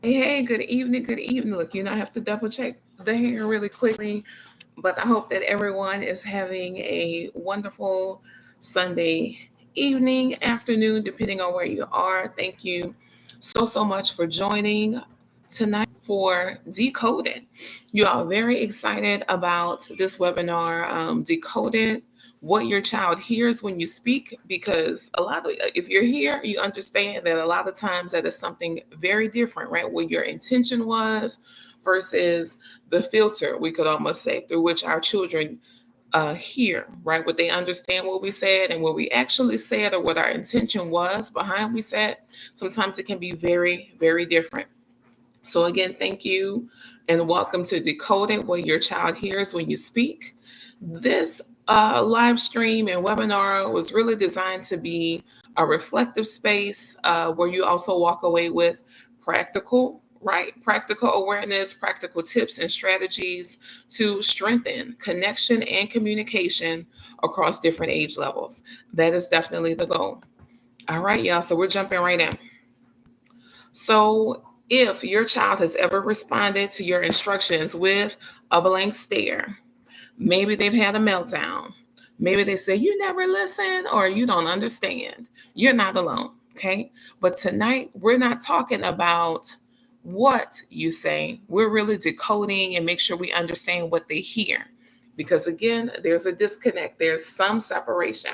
Hey, good evening, good evening. Look, I have to double check the hair really quickly, but I hope that everyone is having a wonderful Sunday evening, afternoon, depending on where you are. Thank you so much for joining tonight for Decoded. You are very excited about this webinar, Decoded, what your child hears when you speak, because if you're here, you understand that a lot of times that is something very different, right? What your intention was versus the filter, we could almost say, through which our children hear, right? What they understand what we said and what we actually said, or what our intention was behind we said. Sometimes it can be very different. So again, thank you and welcome to Decoded, what your child hears when you speak. This live stream and webinar was really designed to be a reflective space where you also walk away with practical awareness, practical tips and strategies to strengthen connection and communication across different age levels. That is definitely the goal. All right, y'all. So we're jumping right in. So, if your child has ever responded to your instructions with a blank stare, maybe they've had a meltdown, maybe they say, "You never listen," or "You don't understand," you're not alone. Okay. But tonight, we're not talking about what you say. We're really decoding and make sure we understand what they hear. Because again, there's a disconnect, there's some separation.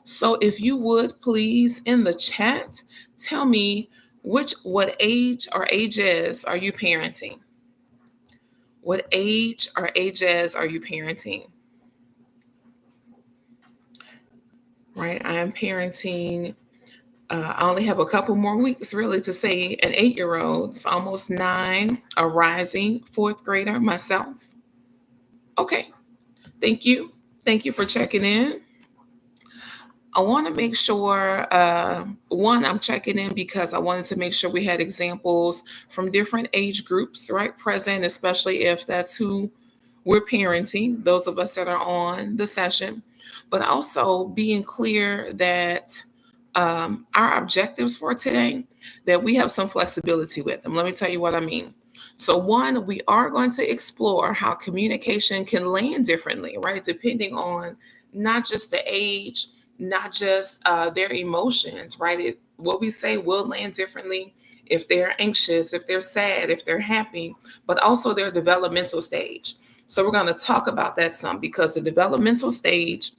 So if you would please in the chat tell me what age or ages are you parenting? What age or ages are you parenting? Right? I am parenting. I only have a couple more weeks really to say an 8-year-old. It's almost 9, a rising 4th grader myself. Okay. Thank you. Thank you for checking in. I want to make sure, one, I'm checking in because I wanted to make sure we had examples from different age groups, right, present, especially if that's who we're parenting, those of us that are on the session, but also being clear that our objectives for today, that we have some flexibility with them. Let me tell you what I mean. So, one, we are going to explore how communication can land differently, right, depending on not just the age, not just their emotions, right? What we say will land differently if they're anxious, if they're sad, if they're happy, but also their developmental stage. So we're going to talk about that some because the developmental stage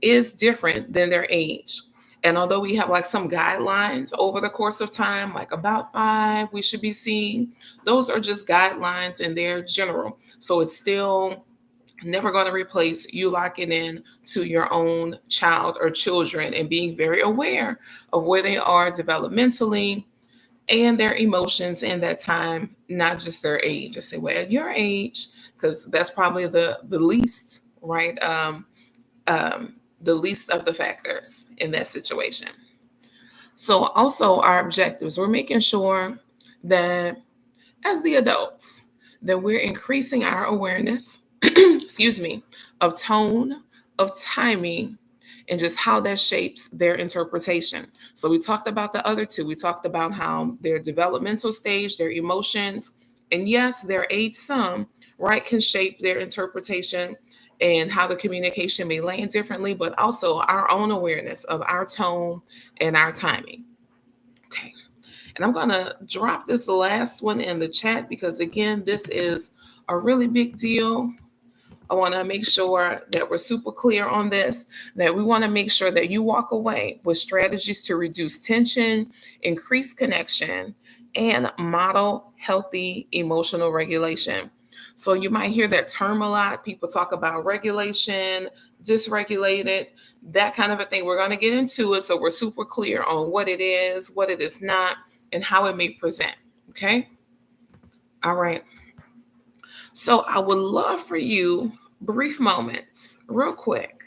is different than their age. And although we have like some guidelines over the course of time, like about 5, we should be seeing, those are just guidelines and they're general. So it's still never going to replace you locking in to your own child or children and being very aware of where they are developmentally and their emotions in that time, not just their age. I say, well, at your age, because that's probably the least, right? Um, the least of the factors in that situation. So, also our objectives, we're making sure that as the adults, that we're increasing our awareness, excuse me, of tone, of timing, and just how that shapes their interpretation. So we talked about the other two. We talked about how their developmental stage, their emotions, and yes, their age some, right, can shape their interpretation and how the communication may land differently, but also our own awareness of our tone and our timing. Okay. And I'm going to drop this last one in the chat because, again, this is a really big deal. I want to make sure that we're super clear on this, that we want to make sure that you walk away with strategies to reduce tension, increase connection, and model healthy emotional regulation. So you might hear that term a lot. People talk about regulation, dysregulated, that kind of a thing. We're going to get into it so we're super clear on what it is not, and how it may present. Okay? All right. So I would love for you, brief moments, real quick,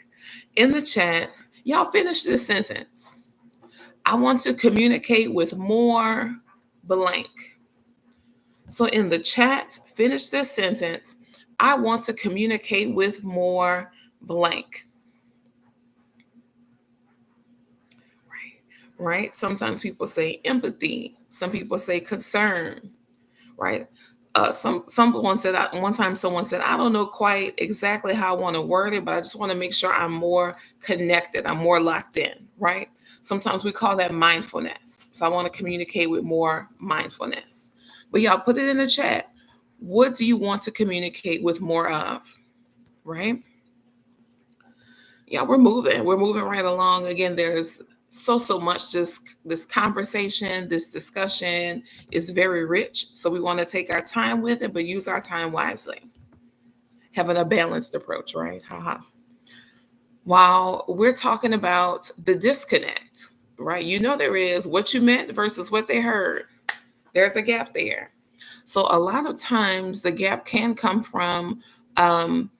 in the chat, y'all finish this sentence. I want to communicate with more blank. So in the chat, finish this sentence. I want to communicate with more blank. right? Sometimes people say empathy. Some people say concern, right? Someone said one time someone said, I don't know quite exactly how I want to word it, but I just want to make sure I'm more connected, I'm more locked in, right? Sometimes we call that mindfulness. So I want to communicate with more mindfulness. But y'all put it in the chat. What do you want to communicate with more of? Right? Yeah, we're moving. We're moving right along. Again, there's so much. Just this conversation, this discussion is very rich. So we want to take our time with it, but use our time wisely. Having a balanced approach, right? Haha. While we're talking about the disconnect, right? You know there is what you meant versus what they heard. There's a gap there. So a lot of times the gap can come from um,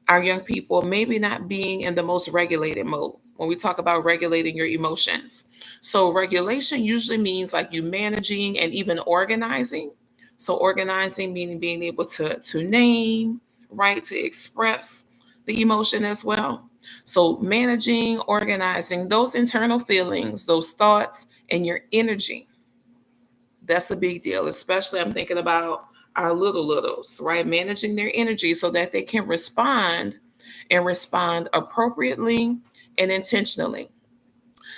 our young people maybe not being in the most regulated mode when we talk about regulating your emotions. So regulation usually means like you managing and even organizing. So organizing meaning being able to name, right, to express the emotion as well. So managing, organizing those internal feelings, those thoughts, and your energy, that's a big deal, especially I'm thinking about our littles, right? Managing their energy so that they can respond and respond appropriately and intentionally.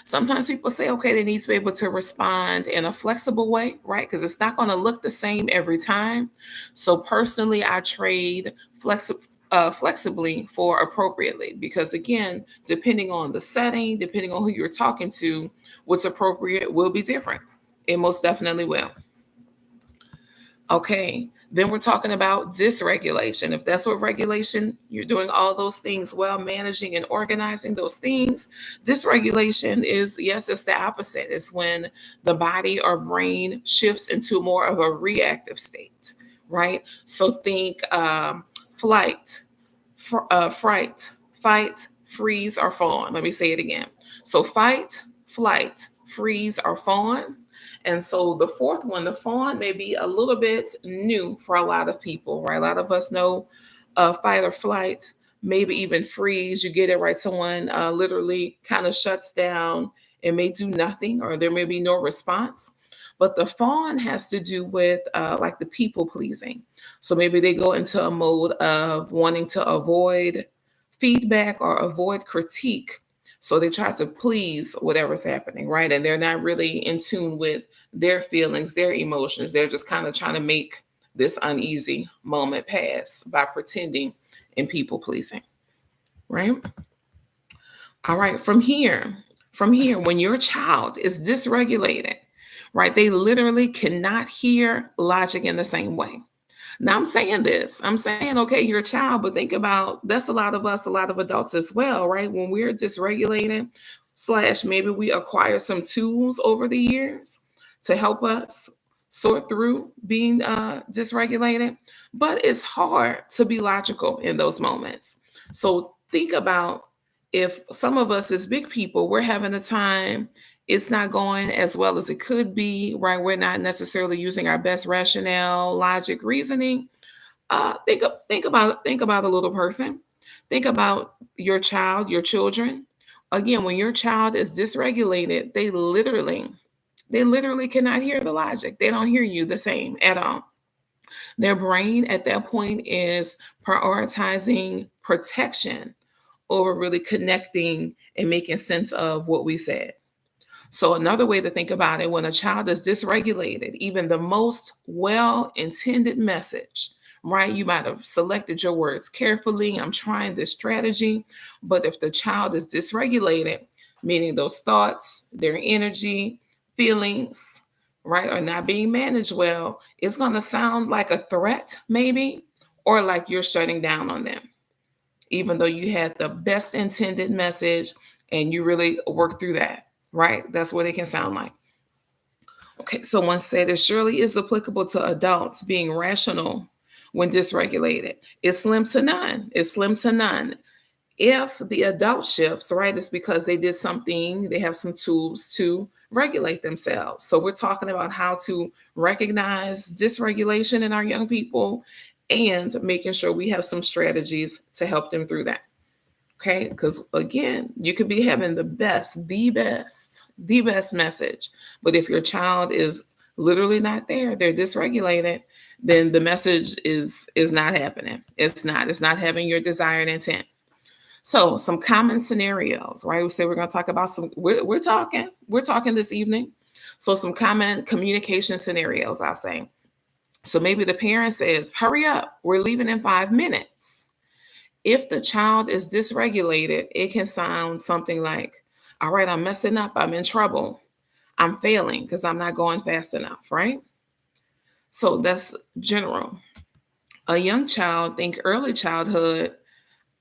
Sometimes people say, okay, they need to be able to respond in a flexible way, right? Because it's not going to look the same every time. So personally, I trade flexibly for appropriately because again, depending on the setting, depending on who you're talking to, what's appropriate will be different. It most definitely will. Okay, then we're talking about dysregulation. If that's what regulation, you're doing all those things well, managing and organizing those things. Dysregulation is, yes, it's the opposite. It's when the body or brain shifts into more of a reactive state, right? So think flight, fright, fight, freeze, or fawn. Let me say it again. So fight, flight, freeze, or fawn. And so the fourth one, the fawn, may be a little bit new for a lot of people, right? A lot of us know fight or flight, maybe even freeze. You get it right. Someone literally kind of shuts down and may do nothing, or there may be no response. But the fawn has to do with like the people pleasing. So maybe they go into a mode of wanting to avoid feedback or avoid critique. So they try to please whatever's happening, right? And they're not really in tune with their feelings, their emotions. They're just kind of trying to make this uneasy moment pass by pretending and people pleasing, right? All right, from here, when your child is dysregulated, right, they literally cannot hear logic in the same way. Now I'm saying this. I'm saying, okay, you're a child, but think about that's a lot of us, a lot of adults as well, right? When we're dysregulated, slash maybe we acquire some tools over the years to help us sort through being dysregulated, but it's hard to be logical in those moments. So think about if some of us as big people, we're having a time, it's not going as well as it could be, right? We're not necessarily using our best rationale, logic, reasoning. Think about a little person. Think about your child, your children. Again, when your child is dysregulated, they literally cannot hear the logic. They don't hear you the same at all. Their brain at that point is prioritizing protection over really connecting and making sense of what we said. So, another way to think about it, when a child is dysregulated, even the most well intended message, right? You might have selected your words carefully. I'm trying this strategy. But if the child is dysregulated, meaning those thoughts, their energy, feelings, right, are not being managed well, it's going to sound like a threat, maybe, or like you're shutting down on them, even though you had the best intended message and you really worked through that, right? That's what it can sound like. Okay, someone said it surely is applicable to adults being rational when dysregulated. It's slim to none. It's slim to none. If the adult shifts, right, it's because they did something, they have some tools to regulate themselves. So we're talking about how to recognize dysregulation in our young people and making sure we have some strategies to help them through that. Okay, because again, you could be having the best message, but if your child is literally not there, they're dysregulated, then the message is not happening. It's not having your desired intent. So some common scenarios, right? We say we're going to talk about some. We're talking this evening. So some common communication scenarios, I'll say. So maybe the parent says, "Hurry up, we're leaving in 5 minutes." If the child is dysregulated, it can sound something like, "All right, I'm messing up. I'm in trouble. I'm failing because I'm not going fast enough," right? So that's general. A young child, think early childhood,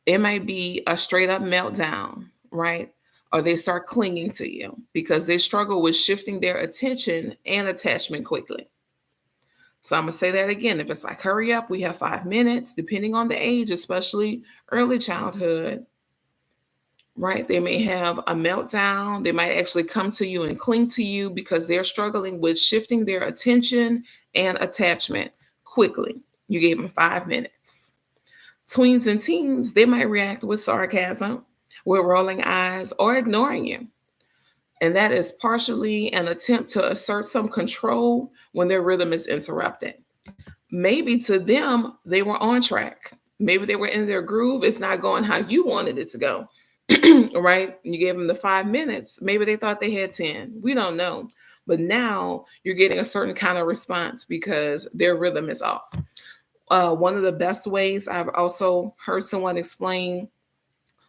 it might be a straight up meltdown, right? Or they start clinging to you because they struggle with shifting their attention and attachment quickly. So I'm going to say that again. If it's like, "Hurry up, we have 5 minutes," depending on the age, especially early childhood, right? They may have a meltdown. They might actually come to you and cling to you because they're struggling with shifting their attention and attachment quickly. You gave them 5 minutes. Tweens and teens, they might react with sarcasm, with rolling eyes, or ignoring you. And that is partially an attempt to assert some control when their rhythm is interrupted. Maybe to them, they were on track. Maybe they were in their groove. It's not going how you wanted it to go. Right? You gave them the 5 minutes. Maybe they thought they had 10. We don't know. But now you're getting a certain kind of response because their rhythm is off. One of the best ways I've also heard someone explain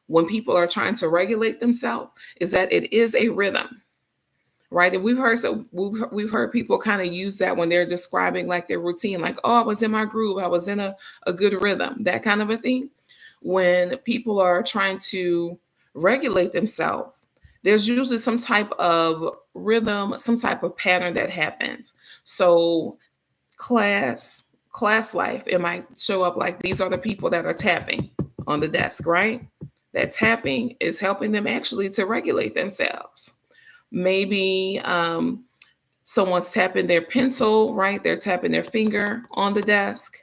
when people are trying to regulate themselves is that it is a rhythm, right? And we've heard people kind of use that when they're describing like their routine, like, "Oh, I was in my groove, I was in a good rhythm," that kind of a thing. When people are trying to regulate themselves, there's usually some type of rhythm, some type of pattern that happens. So class class life, it might show up like these are the people that are tapping on the desk, right? That tapping is helping them actually to regulate themselves. Maybe someone's tapping their pencil, right? They're tapping their finger on the desk.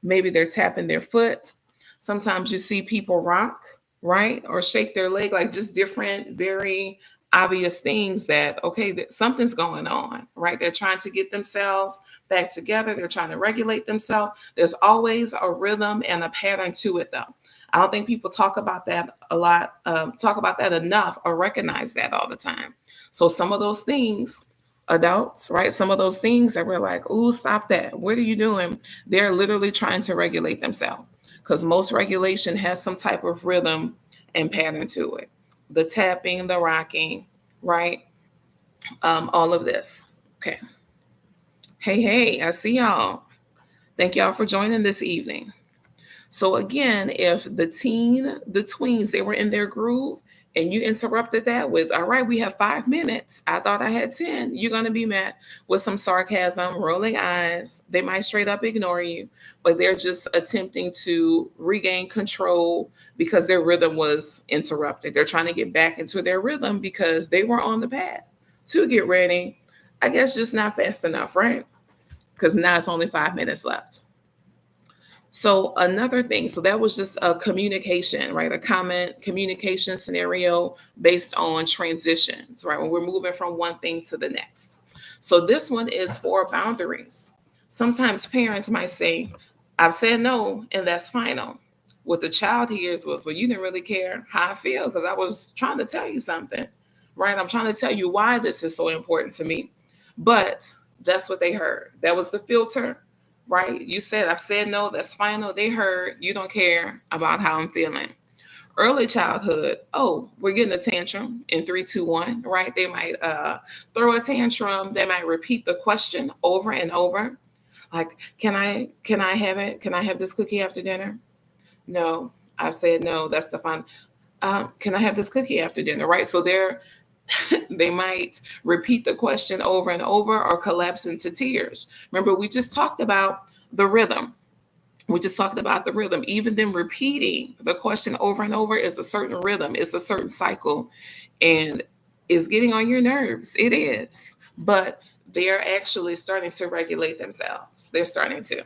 Maybe they're tapping their foot. Sometimes you see people rock, right? Or shake their leg, like just different, very obvious things that, okay, that something's going on, right? They're trying to get themselves back together. They're trying to regulate themselves. There's always a rhythm and a pattern to it, though. I don't think people talk about that a lot, talk about that enough, or recognize that all the time. So some of those things, adults, right? Some of those things that we're like, "Ooh, stop that. What are you doing?" They're literally trying to regulate themselves because most regulation has some type of rhythm and pattern to it. The tapping, the rocking, right? All of this. Okay. Hey, hey, I see y'all. Thank y'all for joining this evening. So again, if the tweens, they were in their groove and you interrupted that with, "All right, we have 5 minutes. I thought I had 10. You're going to be met with some sarcasm, rolling eyes. They might straight up ignore you, but they're just attempting to regain control because their rhythm was interrupted. They're trying to get back into their rhythm because they were on the path to get ready. I guess just not fast enough, right? Because now it's only 5 minutes left. So another thing, so that was just a communication, right? A common communication scenario based on transitions, right? When we're moving from one thing to the next. So this one is for boundaries. Sometimes parents might say, "I've said no, and that's final." What the child hears was, "Well, you didn't really care how I feel because I was trying to tell you something, right? I'm trying to tell you why this is so important to me." But that's what they heard. That was the filter, right? You said, "I've said no, that's final." They heard, "You don't care about how I'm feeling." Early childhood, "Oh, we're getting a tantrum in 3, 2, 1," right? They might throw a tantrum. They might repeat the question over and over. Like, can I have it? Can I have this cookie after dinner? No, I've said no. That's the fun. Can I have this cookie after dinner? Right. So they might repeat the question over and over or collapse into tears. Remember, we just talked about the rhythm. We just talked about the rhythm. Even them repeating the question over and over is a certain rhythm, it's a certain cycle, and it's getting on your nerves. It is. But they are actually starting to regulate themselves. They're starting to.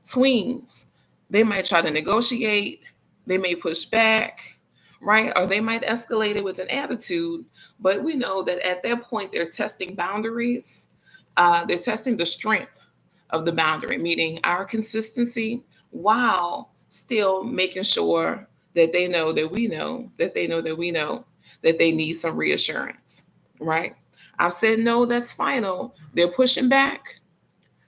Tweens, they might try to negotiate, they may push back, right? Or they might escalate it with an attitude, but we know that at that point they're testing boundaries. They're testing the strength of the boundary, meaning our consistency, while still making sure that they know that we know that they know that we know that they need some reassurance, right? I've said no, that's final. They're pushing back,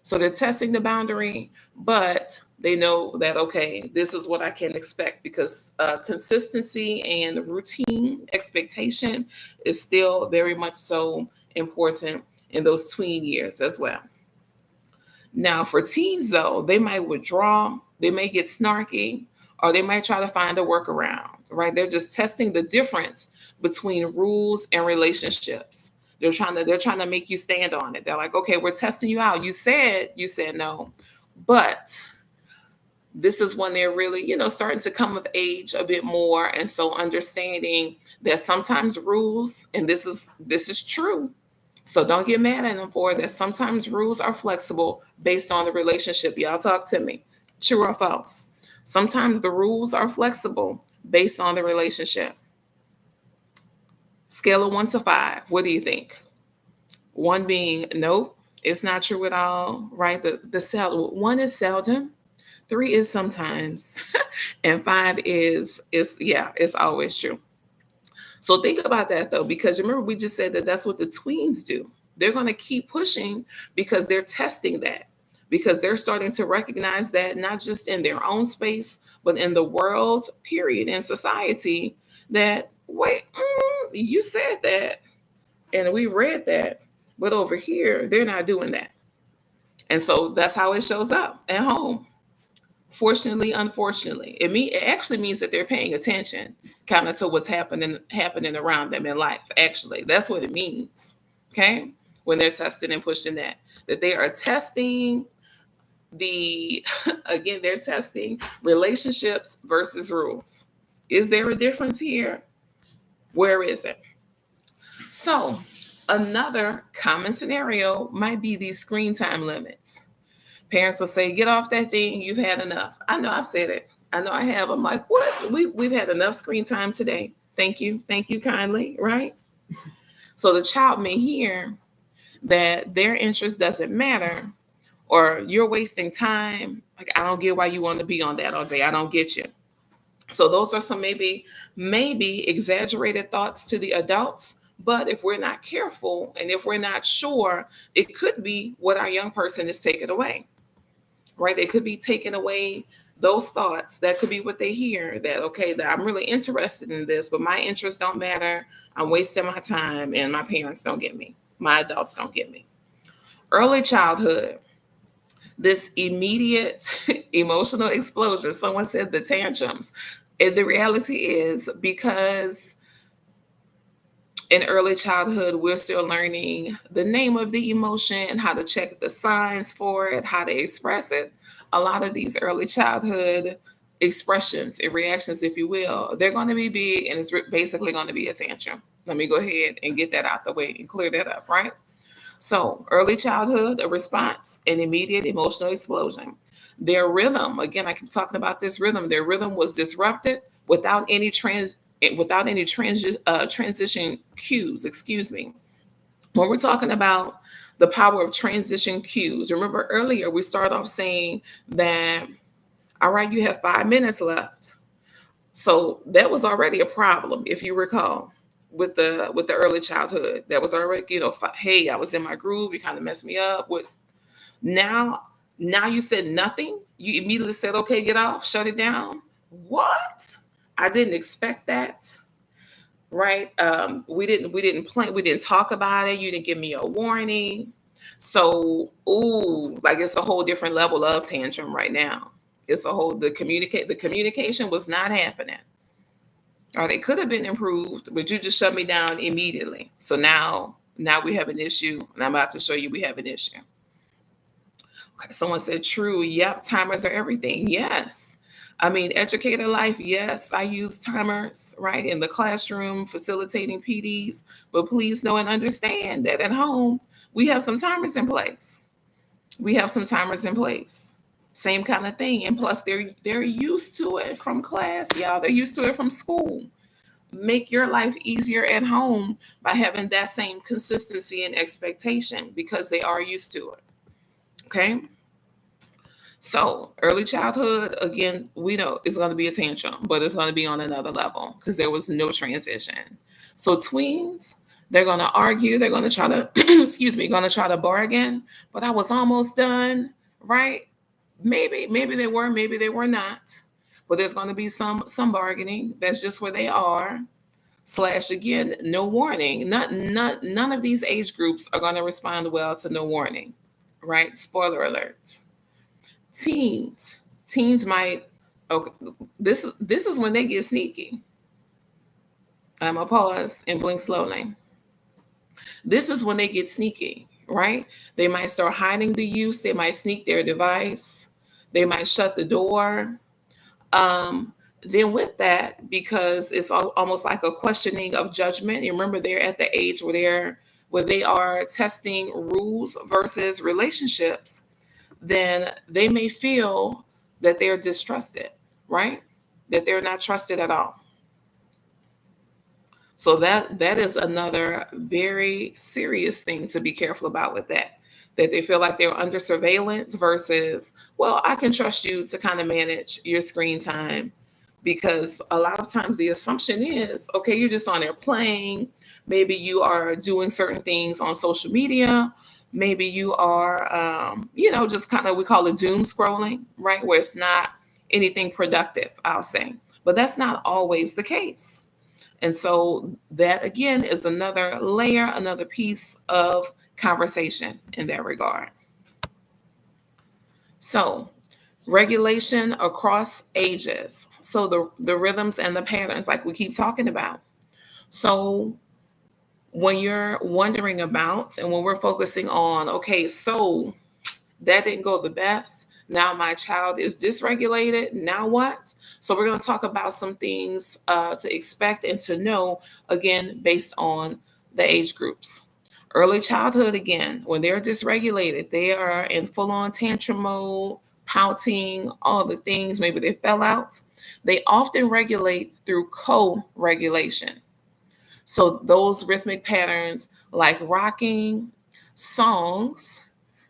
so they're testing the boundary, but they know that, okay, this is what I can expect, because consistency and routine expectation is still very much so important in those tween years as well. Now, for teens, though, they might withdraw, they may get snarky, or they might try to find a workaround, right? They're just testing the difference between rules and relationships. They're trying to make you stand on it. They're like, okay, we're testing you out. You said no, but this is when they're really, starting to come of age a bit more, and so understanding that sometimes rules, and this is true, so don't get mad at them for it, that sometimes rules are flexible based on the relationship. Y'all talk to me. True or false? Sometimes the rules are flexible based on the relationship. Scale of 1 to 5. What do you think? One being nope, it's not true at all, right? One is seldom, 3 is sometimes, and 5 is yeah, it's always true. So think about that though, because remember we just said that that's what the tweens do. They're going to keep pushing because they're testing that, because they're starting to recognize that not just in their own space, but in the world, period, in society, that wait, you said that and we read that, but over here, they're not doing that. And so that's how it shows up at home. Fortunately, unfortunately, it actually means that they're paying attention, kind of to what's happening around them in life. Actually, that's what it means. Okay, when they're testing and pushing that they are testing the again, they're testing relationships versus rules. Is there a difference here? Where is it? So another common scenario might be these screen time limits. Parents will say, get off that thing, you've had enough. I know I've said it. I know I have. I'm like, what? We've had enough screen time today. Thank you. Thank you kindly. Right? So the child may hear that their interest doesn't matter, or you're wasting time. Like, I don't get why you want to be on that all day. I don't get you. So those are some maybe exaggerated thoughts to the adults. But if we're not careful and if we're not sure, it could be what our young person is taking away, right? They could be taking away those thoughts. That could be what they hear, that, okay, that I'm really interested in this, but my interests don't matter. I'm wasting my time and my parents don't get me. My adults don't get me. Early childhood, this immediate emotional explosion. Someone said the tantrums. And the reality is, because in early childhood, we're still learning the name of the emotion, how to check the signs for it, how to express it. A lot of these early childhood expressions and reactions, if you will, they're going to be big, and it's basically going to be a tantrum. Let me go ahead and get that out the way and clear that up, right? So, early childhood, a response, an immediate emotional explosion. Their rhythm, again, I keep talking about this rhythm. Their rhythm was disrupted without any transition cues. Excuse me. When we're talking about the power of transition cues, remember earlier we started off saying that, all right, you have 5 minutes left. So that was already a problem, if you recall, with the early childhood. That was already, hey, I was in my groove. You kind of messed me up. With now, now you said nothing. You immediately said, okay, get off, shut it down. What? I didn't expect that. Right? We didn't plan. We didn't talk about it. You didn't give me a warning. So, ooh, like it's a whole different level of tantrum right now. It's a whole the communication was not happening, or they could have been improved, but you just shut me down immediately. So now we have an issue, and I'm about to show you we have an issue. Okay, someone said true. Yep, timers are everything. Yes. I mean, educator life, yes, I use timers, right, in the classroom, facilitating PDs, but please know and understand that at home, we have some timers in place. We have some timers in place. Same kind of thing. And plus they're used to it from class, y'all. They're used to it from school. make your life easier at home by having that same consistency and expectation because they are used to it. Okay. So early childhood, again, we know it's going to be a tantrum, but it's going to be on another level because there was no transition. So tweens, they're going to argue. They're going to try to, excuse me, going to try to bargain. But I was almost done, right? Maybe they were, maybe they were not. But there's going to be some bargaining. That's just where they are. Slash again, no warning. None of these age groups are going to respond well to no warning, right? Spoiler alert. Teens might, okay, this is when they get sneaky. I'm gonna pause and blink slowly. This is when they get sneaky, right? They might start hiding the use. They might sneak their device. They might shut the door. Um, then with that, because it's almost like a questioning of judgment. You remember they're at the age where they are testing rules versus relationships. Then they may feel that they're distrusted, right? That they're not trusted at all. So that is another very serious thing to be careful about with that. That they feel like they're under surveillance versus, well, I can trust you to kind of manage your screen time because a lot of times the assumption is, okay, you're just on there playing. Maybe you are doing certain things on social media. Maybe you are, just kind of, we call it doom scrolling, right? Where it's not anything productive, I'll say. But that's not always the case. And so that again is another layer, another piece of conversation in that regard. So regulation across ages. So the rhythms and the patterns, like we keep talking about. So when you're wondering about and when we're focusing on, okay, so that didn't go the best. Now my child is dysregulated. Now what? So we're going to talk about some things to expect and to know, again, based on the age groups. Early childhood, again, when they're dysregulated, they are in full on tantrum mode, pouting, all the things. Maybe they fell out. They often regulate through co regulation. So those rhythmic patterns like rocking, songs,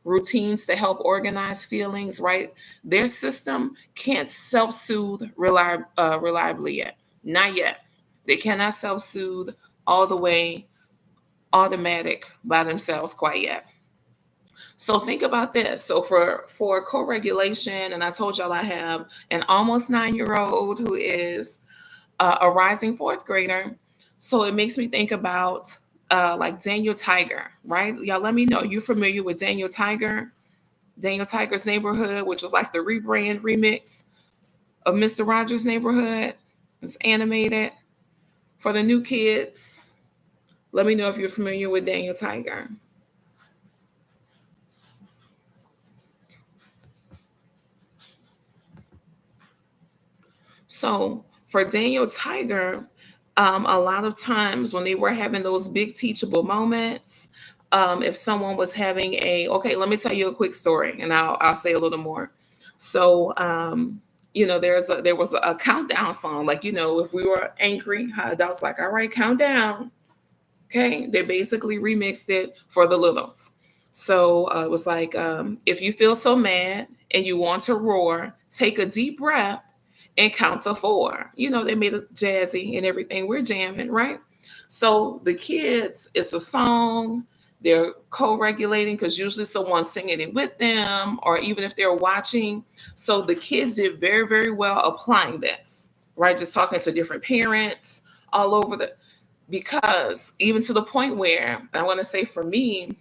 routines to help organize feelings, right? Their system can't self-soothe reliably yet. Not yet. They cannot self-soothe all the way automatic by themselves quite yet. So think about this. So for co-regulation, and I told y'all I have an almost 9-year old who is a rising fourth grader. So it makes me think about like Daniel Tiger, right? Y'all let me know. You familiar with Daniel Tiger? Daniel Tiger's Neighborhood, which was like the rebrand remix of Mr. Rogers' Neighborhood. It's animated for the new kids. Let me know if you're familiar with Daniel Tiger. So for Daniel Tiger, a lot of times when they were having those big teachable moments, if someone was having okay, let me tell you a quick story, and I'll say a little more. So, there was a countdown song, like if we were angry, how adults like, all right, count down. Okay, they basically remixed it for the littles. So it was like, if you feel so mad and you want to roar, take a deep breath and count to 4. They made it jazzy and everything. We're jamming, right? So the kids, it's a song. They're co-regulating because usually someone's singing it with them, or even if they're watching. So the kids did very, very well applying this, right? Just talking to different parents all over because even to the point where I want to say for me,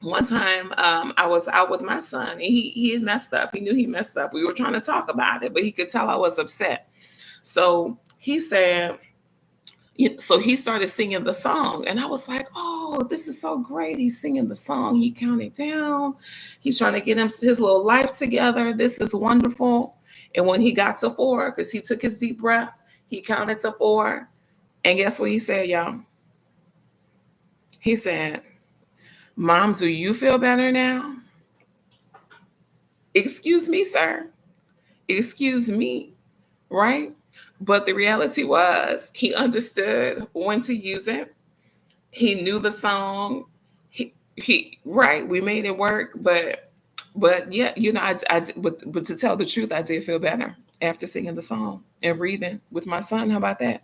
one time I was out with my son and he had messed up. He knew he messed up. We were trying to talk about it, but he could tell I was upset. So he said, so he started singing the song and I was like, oh, this is so great. He's singing the song. He counted down. He's trying to get his little life together. This is wonderful. And when he got to 4, because he took his deep breath, he counted to 4. And guess what he said, y'all? He said, Mom, do you feel better now? Excuse me, sir. Excuse me, right? But the reality was he understood when to use it. He knew the song. He right. We made it work, but yeah, but to tell the truth, I did feel better after singing the song and reading with my son. How about that?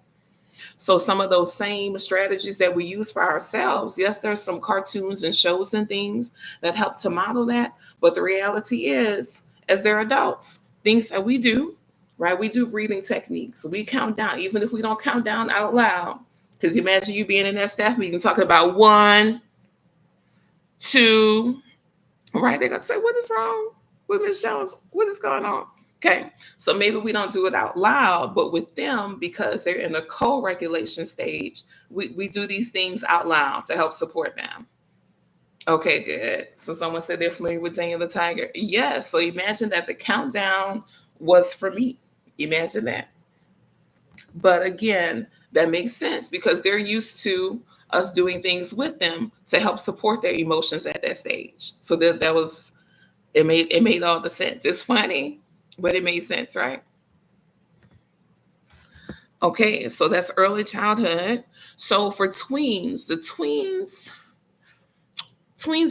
So some of those same strategies that we use for ourselves, yes, there's some cartoons and shows and things that help to model that. But the reality is, as they're adults, things that we do, right? We do breathing techniques. We count down, even if we don't count down out loud. Because imagine you being in that staff meeting talking about 1, 2, right? They're gonna say, "What is wrong with Miss Jones? What is going on?" Okay, so maybe we don't do it out loud, but with them, because they're in the co-regulation stage, we do these things out loud to help support them. Okay, good. So someone said they're familiar with Daniel the Tiger. Yes. So imagine that the countdown was for me. Imagine that. But again, that makes sense because they're used to us doing things with them to help support their emotions at that stage. So that was it made all the sense. It's funny, but it made sense, right? Okay, so that's early childhood. So for tweens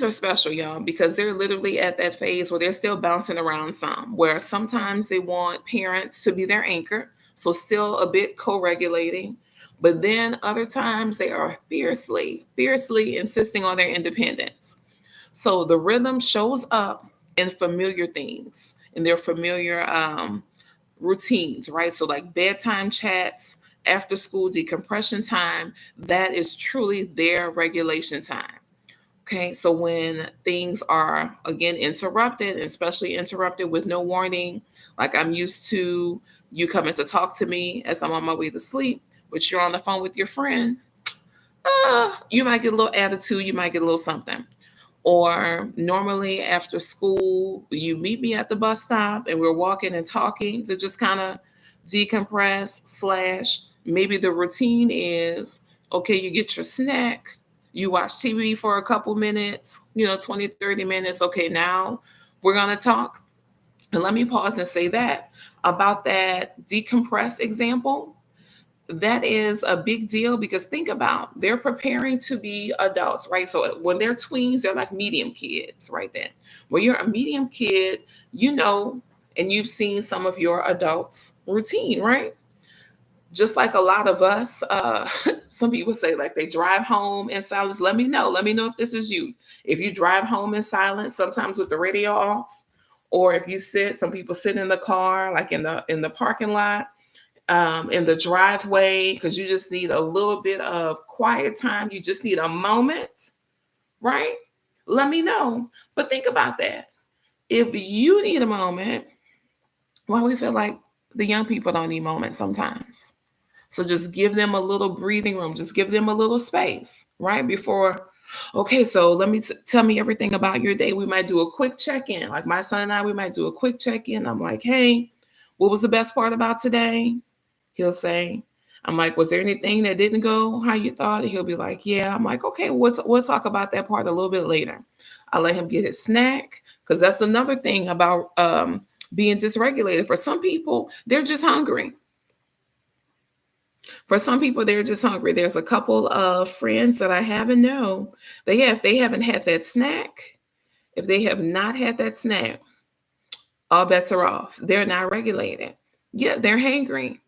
are special, y'all, because they're literally at that phase where they're still bouncing around some, where sometimes they want parents to be their anchor, so still a bit co-regulating, but then other times they are fiercely insisting on their independence. So the rhythm shows up in familiar things, in their familiar routines, right? So like bedtime chats, after school decompression time, that is truly their regulation time. Okay, so when things are again interrupted, especially interrupted with no warning, like I'm used to you coming to talk to me as I'm on my way to sleep, but you're on the phone with your friend, you might get a little attitude, you might get a little something. Or normally after school, you meet me at the bus stop and we're walking and talking to just kind of decompress, slash, maybe the routine is okay, you get your snack, you watch TV for a couple minutes, 20, 30 minutes. Okay, now we're going to talk. And let me pause and say that about that decompress example, that is a big deal because think about they're preparing to be adults, right? So when they're tweens, they're like medium kids right then. When you're a medium kid, you know, and you've seen some of your adults routine, right? Just like a lot of us, some people say like they drive home in silence. Let me know if this is you. If you drive home in silence, sometimes with the radio off, or if you sit, some people sit in the car like in the parking lot, in the driveway, because you just need a little bit of quiet time. You just need a moment, right? Let me know. But think about that. If you need a moment, why we feel like the young people don't need moments sometimes. So just give them a little breathing room. Just give them a little space, right? Before, okay, so tell me everything about your day. We might do a quick check in. Like my son and I, we might do a quick check in. I'm like, hey, what was the best part about today? He'll say, I'm like, was there anything that didn't go how you thought? And he'll be like, yeah. I'm like, okay, we'll talk about that part a little bit later. I let him get his snack because that's another thing about being dysregulated. For some people, they're just hungry. For some people, they're just hungry. There's a couple of friends that I have and know if they haven't had that snack, if they have not had that snack, all bets are off. They're not regulated. Yeah, they're hangry.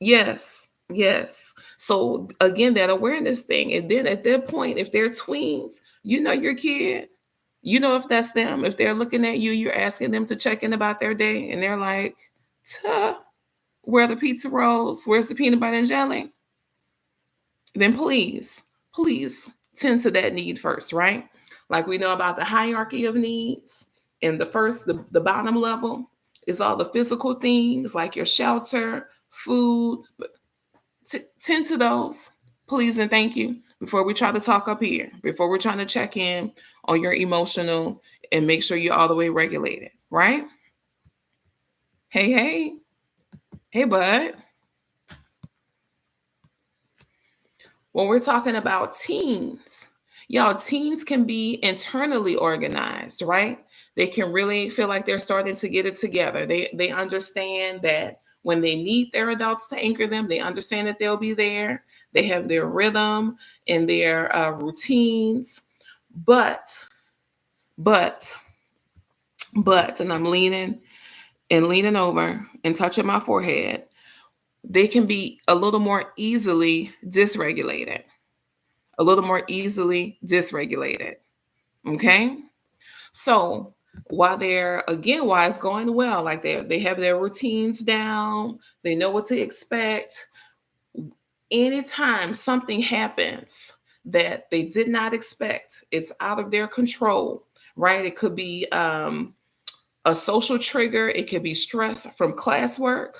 Yes, yes. So again, that awareness thing. And then at that point, if they're tweens, you know your kid. You know if that's them. If they're looking at you, you're asking them to check in about their day, and they're like, "Tuh, where are the pizza rolls? Where's the peanut butter and jelly?" Then please tend to that need first, right? Like we know about the hierarchy of needs. And the bottom level is all the physical things like your shelter, food, tend to those, please and thank you, before we try to talk up here, before we're trying to check in on your emotional and make sure you're all the way regulated, right? Hey, hey, hey, bud. When we're talking about teens, y'all, teens can be internally organized, right? They can really feel like they're starting to get it together. They understand that When they need their adults to anchor them, they understand that they'll be there. They have their rhythm and their routines. But, but, and I'm leaning over and touching my forehead, they can be a little more easily dysregulated. A little more easily dysregulated. Okay? So while it's going well, like they have their routines down, they know what to expect. Anytime something happens that they did not expect, it's out of their control, right? It could be a social trigger, it could be stress from classwork.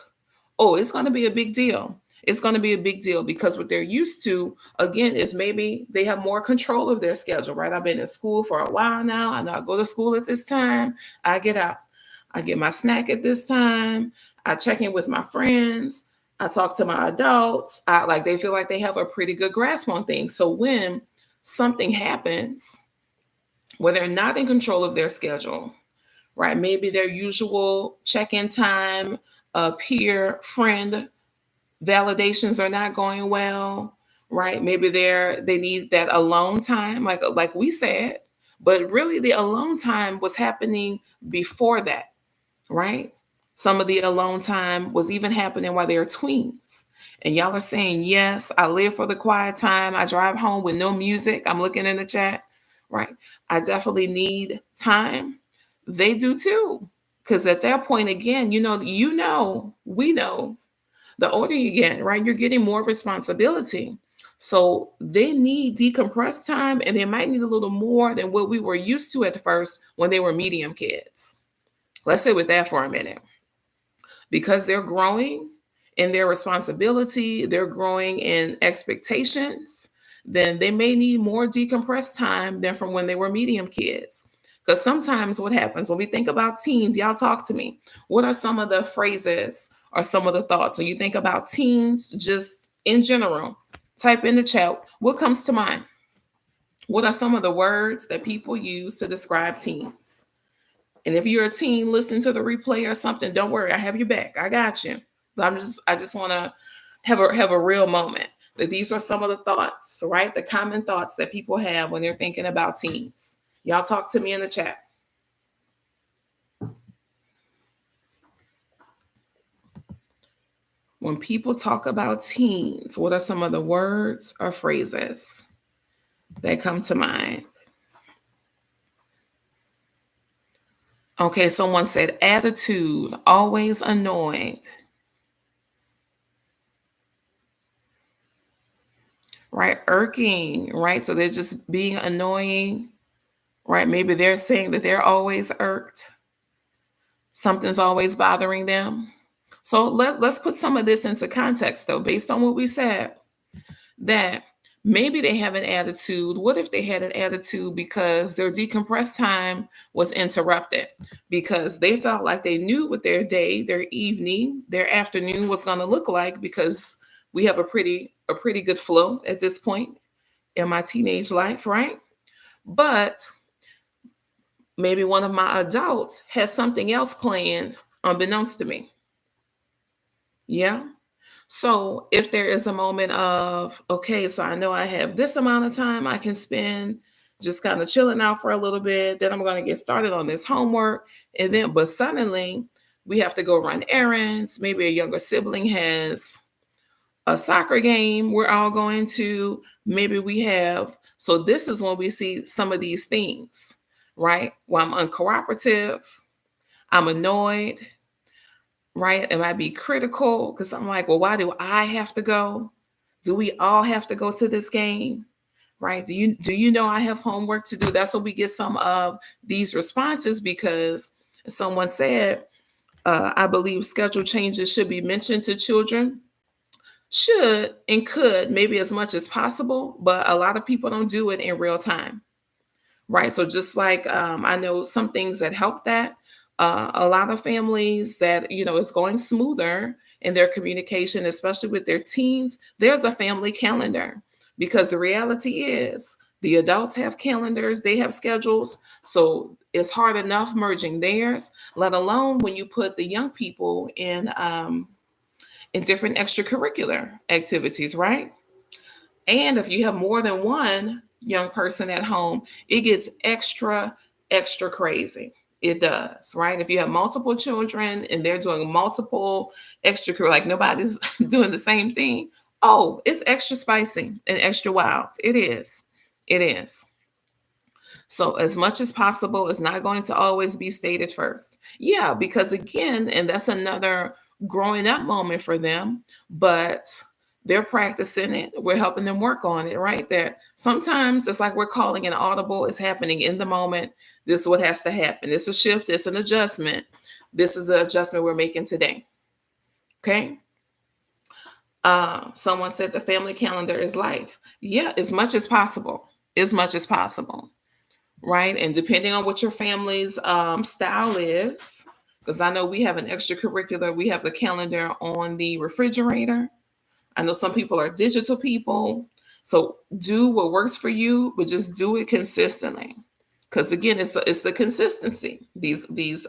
Oh, it's going to be a big deal. It's going to be a big deal because what they're used to, again, is maybe they have more control of their schedule, right? I've been in school for a while now. I know I go to school at this time. I get out. I get my snack at this time. I check in with my friends. I talk to my adults. They feel like they have a pretty good grasp on things. So when something happens where they're not in control of their schedule, right? Maybe their usual check-in time, peer friend validations are not going well, right? Maybe they need that alone time, like we said, but really the alone time was happening before that, right? Some of the alone time was even happening while they were tweens. And y'all are saying, yes, I live for the quiet time. I drive home with no music. I'm looking in the chat, right? I definitely need time. They do too. Because at that point, again, we know the older you get, right? You're getting more responsibility. So they need decompressed time and they might need a little more than what we were used to at first when they were medium kids. Let's sit with that for a minute. Because they're growing in their responsibility, they're growing in expectations, then they may need more decompressed time than from when they were medium kids. Because sometimes what happens when we think about teens, y'all talk to me. What are some of the phrases or some of the thoughts? So you think about teens just in general, type in the chat, what comes to mind? What are some of the words that people use to describe teens? And if you're a teen listening to the replay or something, don't worry, I have your back. I got you. But I just want to have a real moment. That these are some of the thoughts, right? The common thoughts that people have when they're thinking about teens. Y'all talk to me in the chat. When people talk about teens, what are some of the words or phrases that come to mind? Okay, someone said attitude, always annoyed. Right? Irking, right? So they're just being annoying, right? Maybe they're saying that they're always irked. Something's always bothering them. So let's put some of this into context though, based on what we said, that maybe they have an attitude. What if they had an attitude because their decompressed time was interrupted? Because they felt like they knew what their day, their evening, their afternoon was going to look like, because we have a pretty good flow at this point in my teenage life, right? But maybe one of my adults has something else planned unbeknownst to me. Yeah. So if there is a moment of, okay, so I know I have this amount of time I can spend just kind of chilling out for a little bit, then I'm going to get started on this homework. And then, but suddenly we have to go run errands. Maybe a younger sibling has a soccer game we're all going to. Maybe we have, so this is when we see some of these things, right? Well, I'm uncooperative, I'm annoyed, right? Am I be critical? Because I'm like, well, why do I have to go? Do we all have to go to this game? Right? Do you know I have homework to do? That's what we get some of these responses, because someone said, I believe schedule changes should be mentioned to children. Should and could, maybe as much as possible, but a lot of people don't do it in real time. Right. So just like I know some things that help that, a lot of families that, it's going smoother in their communication, especially with their teens, there's a family calendar, because the reality is the adults have calendars, they have schedules. So it's hard enough merging theirs, let alone when you put the young people in. in different extracurricular activities, right? And if you have more than one young person at home, it gets extra crazy. It does, right? If you have multiple children and they're doing multiple extracurricular, like nobody's doing the same thing, oh, it's extra spicy and extra wild. It is. It is. So, as much as possible, it's not going to always be stated first. Yeah, because again, and that's another growing up moment for them, but they're practicing it. We're helping them work on it, right? That sometimes it's like we're calling an audible, it's happening in the moment. This is what has to happen. It's a shift, it's an adjustment. This is the adjustment we're making today. Okay. Someone said the family calendar is life. Yeah, as much as possible. As much as possible. Right? And depending on what your family's style is, because I know we have an extracurricular, we have the calendar on the refrigerator. I know some people are digital people. So do what works for you, but just do it consistently. Because again, it's the consistency. These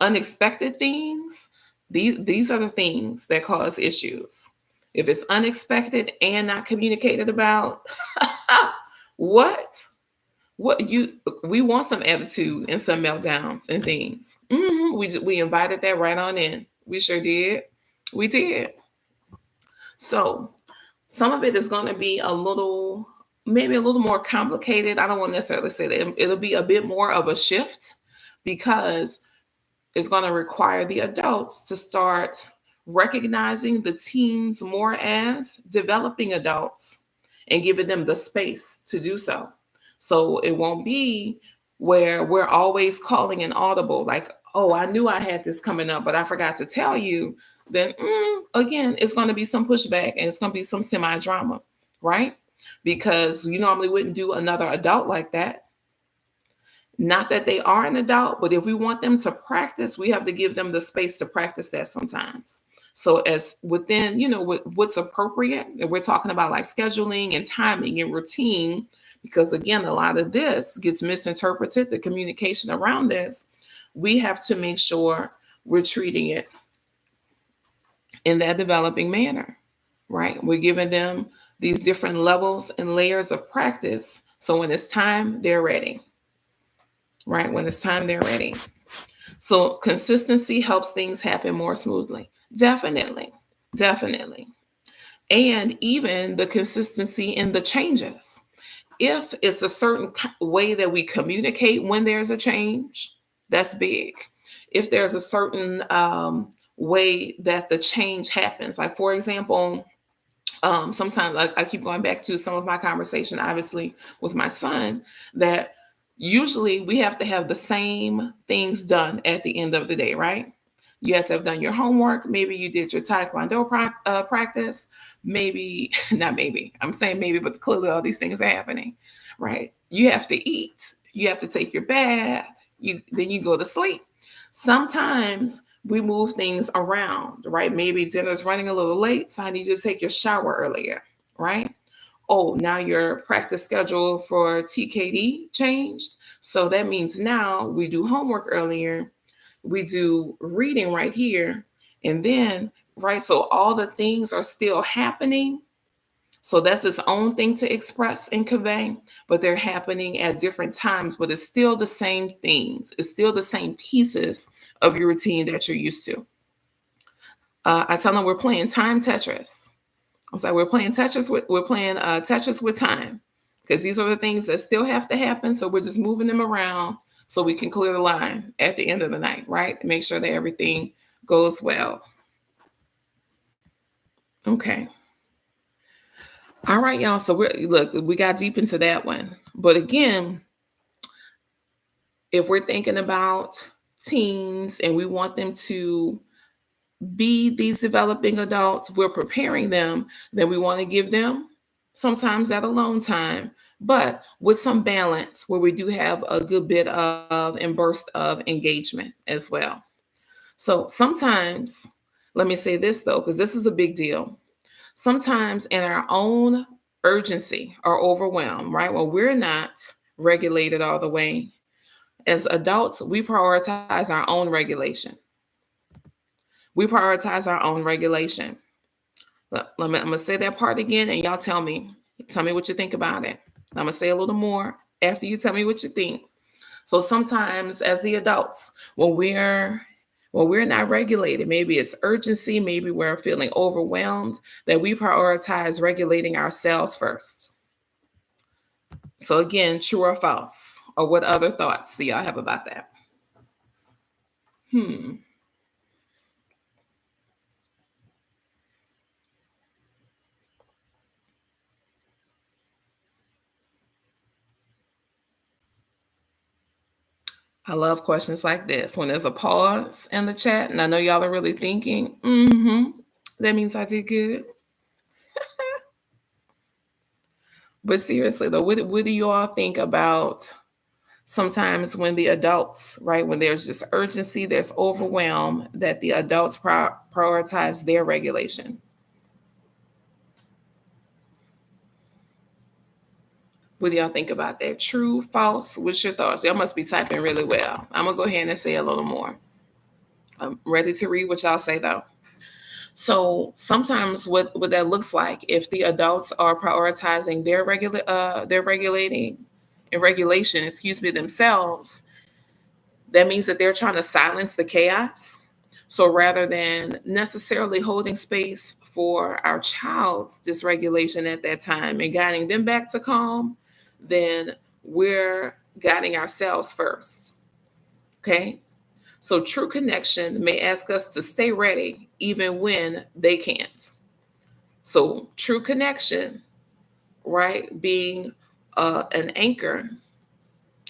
unexpected things, these are the things that cause issues. If it's unexpected and not communicated about, what? What you we want some attitude and some meltdowns and things. We invited that right on in. We sure did. We did. So some of it is going to be a little, maybe a little more complicated. I don't want to necessarily say that it'll be a bit more of a shift because it's going to require the adults to start recognizing the teens more as developing adults and giving them the space to do so. So it won't be where we're always calling an audible, like, oh, I knew I had this coming up, but I forgot to tell you. Then again, it's going to be some pushback and it's going to be some semi drama, right? Because you normally wouldn't do another adult like that. Not that they are an adult, but if we want them to practice, we have to give them the space to practice that sometimes. So as within, what's appropriate, and we're talking about like scheduling and timing and routine, because again, a lot of this gets misinterpreted, the communication around this, we have to make sure we're treating it in that developing manner, right? We're giving them these different levels and layers of practice. So when it's time, they're ready, right? When it's time, they're ready. So consistency helps things happen more smoothly. Definitely. Definitely. And even the consistency in the changes. If it's a certain way that we communicate when there's a change, that's big. If there's a certain way that the change happens, like for example, sometimes I keep going back to some of my conversation, obviously, with my son, that usually we have to have the same things done at the end of the day, right? You have to have done your homework. Maybe you did your Taekwondo practice. Maybe, not maybe, I'm saying maybe, but clearly all these things are happening, right? You have to eat. You have to take your bath. Then you go to sleep. Sometimes we move things around, right? Maybe dinner's running a little late, so I need you to take your shower earlier, right? Oh, now your practice schedule for TKD changed. So that means now we do homework earlier, we do reading right here, and then, right, so all the things are still happening. So that's its own thing to express and convey, but they're happening at different times, but it's still the same things. It's still the same pieces of your routine that you're used to. I tell them we're playing time Tetris. I'm sorry, we're playing Tetris with time because these are the things that still have to happen. So we're just moving them around so we can clear the line at the end of the night, right? Make sure that everything goes well. Okay. All right, y'all. So we got deep into that one. But again, if we're thinking about teens and we want them to be these developing adults, we're preparing them, then we want to give them sometimes that alone time, but with some balance where we do have a good bit of and burst of engagement as well. So sometimes, let me say this though, because this is a big deal. Sometimes in our own urgency or overwhelm, right? Well, we're not regulated all the way. As adults, we prioritize our own regulation. We prioritize our own regulation. I'm going to say that part again, and y'all tell me what you think about it. I'm going to say a little more after you tell me what you think. So sometimes as the adults, when we're not regulated, maybe it's urgency, maybe we're feeling overwhelmed, that we prioritize regulating ourselves first. So again, true or false? Or what other thoughts do y'all have about that? I love questions like this. When there's a pause in the chat, and I know y'all are really thinking, that means I did good. But seriously though, what do you all think about sometimes when the adults, right, when there's just urgency, there's overwhelm, that the adults prioritize their regulation? What do y'all think about that? True, false? What's your thoughts? Y'all must be typing really well. I'm gonna go ahead and say a little more. I'm ready to read what y'all say though. So sometimes what that looks like, if the adults are prioritizing their regulating and regulation, themselves, that means that they're trying to silence the chaos. So rather than necessarily holding space for our child's dysregulation at that time and guiding them back to calm, then we're guiding ourselves first. Okay. So true connection may ask us to stay ready even when they can't. So true connection, right, being an anchor,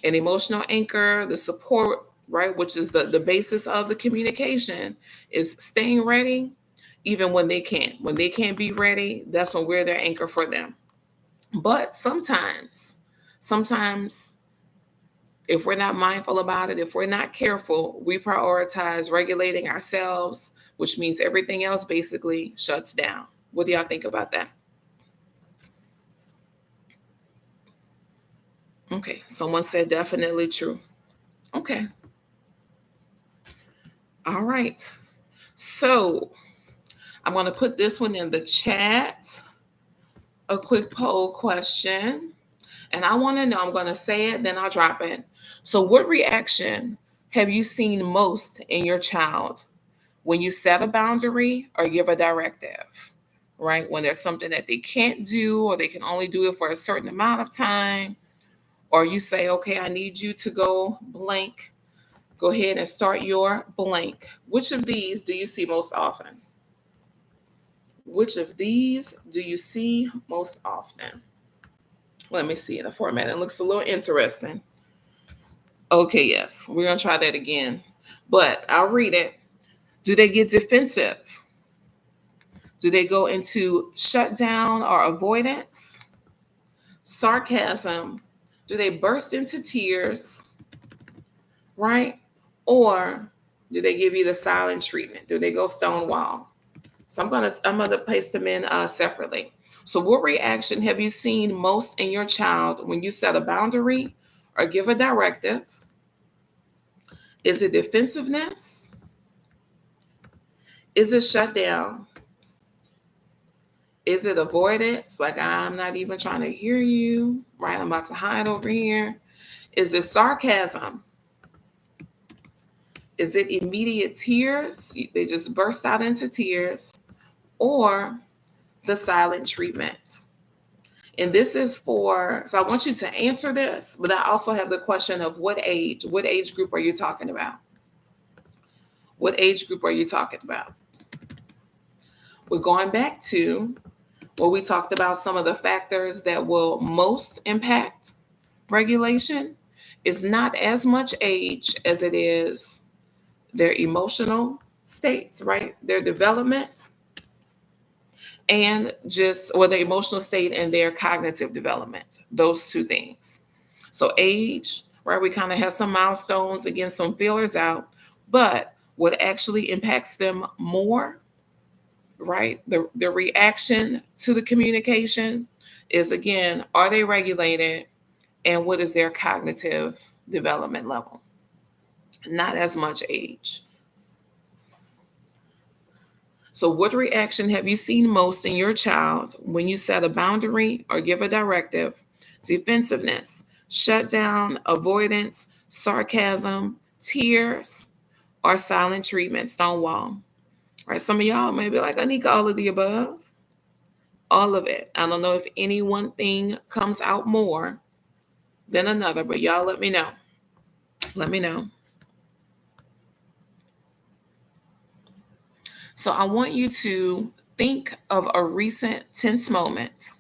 an emotional anchor, the support, right, which is the basis of the communication, is staying ready even when they can't. When they can't be ready, that's when we're their anchor for them. But sometimes if we're not mindful about it, if we're not careful, we prioritize regulating ourselves, which means everything else basically shuts down. What do y'all think about that? Okay, someone said definitely true. Okay, all right. So I'm going to put this one in the chat, a quick poll question. And I want to know, I'm going to say it, then I'll drop it. So, what reaction have you seen most in your child when you set a boundary or give a directive, right? When there's something that they can't do or they can only do it for a certain amount of time, or you say, okay, I need you to go blank. Go ahead and start your blank. Which of these do you see most often? Which of these do you see most often? Let me see in the format. It looks a little interesting. Okay, yes, we're going to try that again. But I'll read it. Do they get defensive? Do they go into shutdown or avoidance? Sarcasm? Do they burst into tears? Right? Or do they give you the silent treatment? Do they go stonewall? So I'm gonna place them in separately. So what reaction have you seen most in your child when you set a boundary or give a directive? Is it defensiveness? Is it shutdown? Is it avoidance? Like, I'm not even trying to hear you, right? I'm about to hide over here. Is it sarcasm? Is it immediate tears? They just burst out into tears, or the silent treatment? And this is so I want you to answer this, but I also have the question of what age group are you talking about? What age group are you talking about? We're going back to where we talked about some of the factors that will most impact regulation. Is not as much age as it is their emotional states, right? Their development, and the emotional state and their cognitive development, those two things. So age, right? We kind of have some milestones, again, some feelers out, but what actually impacts them more, right? The reaction to the communication is, again, are they regulated, and what is their cognitive development level? Not as much age. So, what reaction have you seen most in your child when you set a boundary or give a directive? Defensiveness, shutdown, avoidance, sarcasm, tears, or silent treatment, stonewall. Right? Some of y'all may be like, I need all of the above, all of it. I don't know if any one thing comes out more than another, but y'all let me know. Let me know. So I want you to think of a recent tense moment.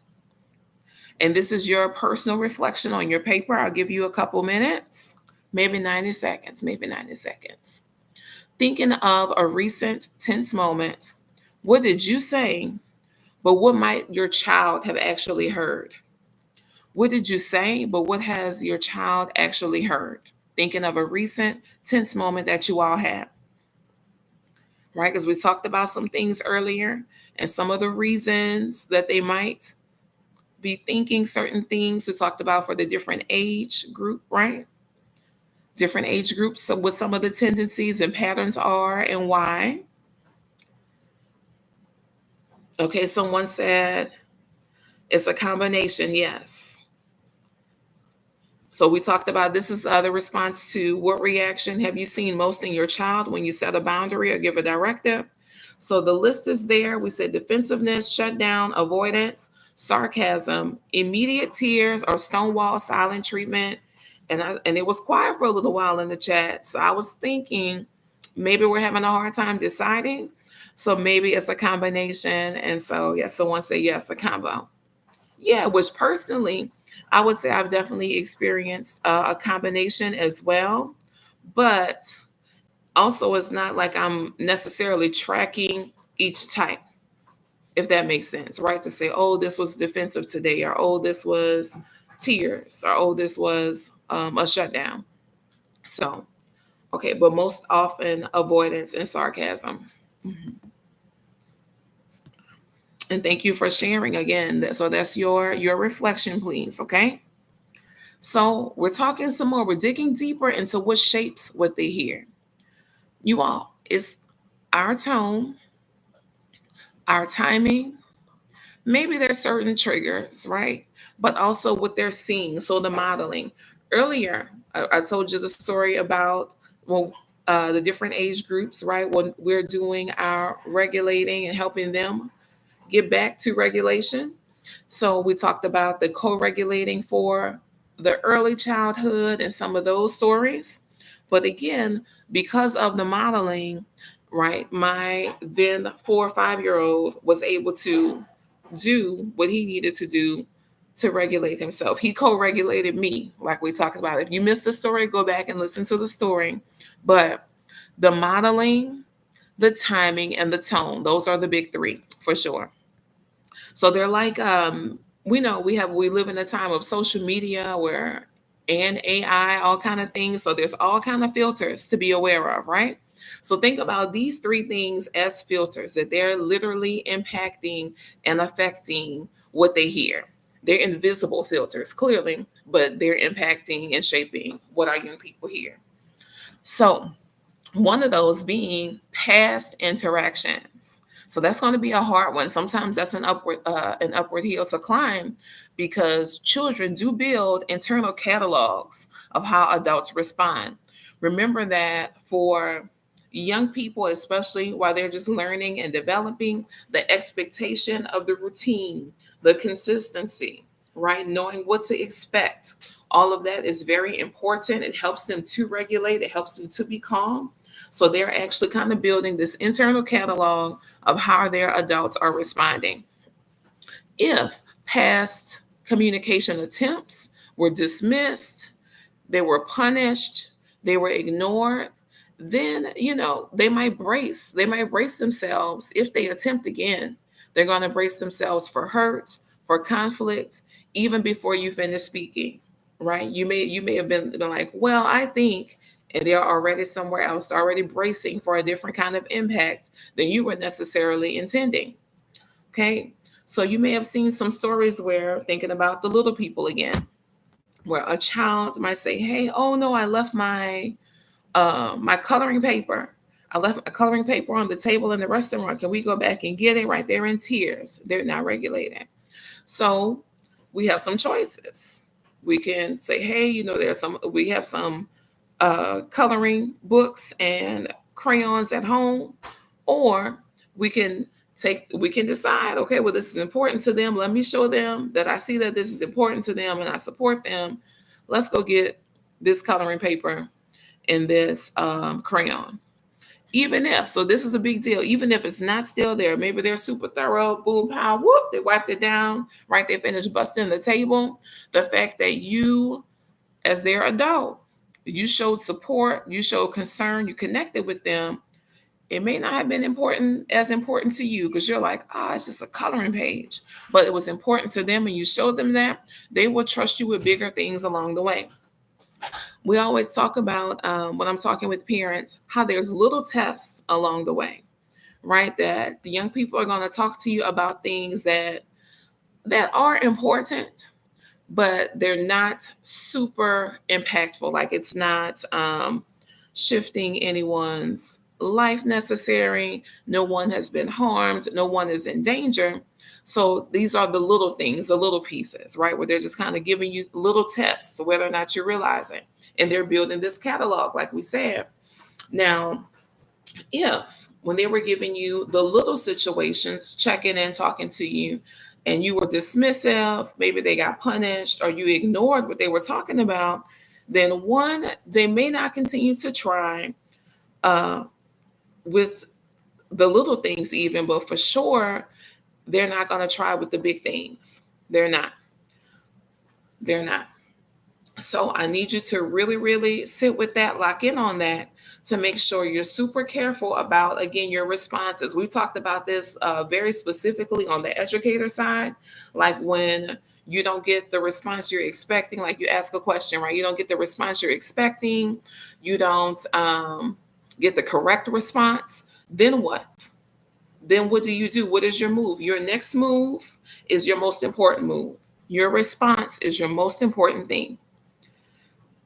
And this is your personal reflection on your paper. I'll give you a couple minutes, maybe 90 seconds, maybe 90 seconds. Thinking of a recent tense moment. What did you say? But what might your child have actually heard? What did you say? But what has your child actually heard? Thinking of a recent tense moment that you all had, right? Because we talked about some things earlier and some of the reasons that they might be thinking certain things. We talked about for the different age group, right? Different age groups, so what some of the tendencies and patterns are and why. Okay, someone said it's a combination, yes. So we talked about this is the response to what reaction have you seen most in your child when you set a boundary or give a directive? So the list is there. We said defensiveness, shutdown, avoidance, sarcasm, immediate tears or stonewall silent treatment. And it was quiet for a little while in the chat. So I was thinking maybe we're having a hard time deciding. So maybe it's a combination. And so yeah, someone said yes, a combo. Yeah, which personally, I would say I've definitely experienced a combination as well. But also, it's not like I'm necessarily tracking each type, if that makes sense, right? To say, oh, this was defensive today, or oh, this was tears, or oh, this was a shutdown. So, okay, but most often avoidance and sarcasm. Mhm. And thank you for sharing again. So that's your reflection, please. Okay. So we're talking some more. We're digging deeper into what shapes what they hear. You all, it's our tone, our timing. Maybe there's certain triggers, right? But also what they're seeing. So the modeling. Earlier, I told you the story about well, the different age groups, right? When we're doing our regulating and helping them get back to regulation. So we talked about the co-regulating for the early childhood and some of those stories. But again, because of the modeling, right, my then 4 or 5 year old was able to do what he needed to do to regulate himself. He co-regulated me, like we talked about. If you missed the story, go back and listen to the story. But the modeling, the timing, and the tone, those are the big three for sure. So they're like, we know we live in a time of social media where and AI, all kind of things. So there's all kind of filters to be aware of, right? So think about these three things as filters that they're literally impacting and affecting what they hear. They're invisible filters, clearly, but they're impacting and shaping what our young people hear. So one of those being past interactions. So that's going to be a hard one. Sometimes that's an upward hill to climb because children do build internal catalogs of how adults respond. Remember that for young people, especially while they're just learning and developing, the expectation of the routine, the consistency, right? Knowing what to expect. All of that is very important. It helps them to regulate, it helps them to be calm. So they're actually kind of building this internal catalog of how their adults are responding. If past communication attempts were dismissed, they were punished, they were ignored, then they might brace themselves. If they attempt again, they're going to brace themselves for hurt, for conflict, even before you finish speaking, right? You may have been like, well, I think, and they're already somewhere else, already bracing for a different kind of impact than you were necessarily intending. Okay, so you may have seen some stories where, thinking about the little people again, where a child might say, hey, oh no, I left my coloring paper. I left a coloring paper on the table in the restaurant. Can we go back and get it? Right there in tears. They're not regulated. So we have some choices. We can say, hey, we have some coloring books and crayons at home, or we can decide, okay, well, this is important to them. Let me show them that I see that this is important to them and I support them. Let's go get this coloring paper and this crayon. Even if, so this is a big deal, even if it's not still there, maybe they're super thorough, boom, pow, whoop, they wiped it down, right? They finished busting the table. The fact that you, as their adult, you showed support, you showed concern, you connected with them. It may not have been as important to you because you're like, it's just a coloring page, but it was important to them and you showed them that. They will trust you with bigger things along the way. We always talk about, when I'm talking with parents, how there's little tests along the way, right? That the young people are going to talk to you about things that are important, but they're not super impactful. Like it's not shifting anyone's life necessary. No one has been harmed. No one is in danger. So these are the little things, the little pieces, right? Where they're just kind of giving you little tests, whether or not you're realizing. And they're building this catalog, like we said. Now, if when they were giving you the little situations, checking in, talking to you, and you were dismissive, maybe they got punished or you ignored what they were talking about, then one, they may not continue to try with the little things even, but for sure, they're not going to try with the big things. They're not. They're not. So I need you to really, really sit with that, lock in on that to make sure you're super careful about, again, your responses. We talked about this very specifically on the educator side, like when you don't get the response you're expecting, like you ask a question, right? You don't get the response you're expecting. You don't get the correct response. Then what? Then what do you do? What is your move? Your next move is your most important move. Your response is your most important thing.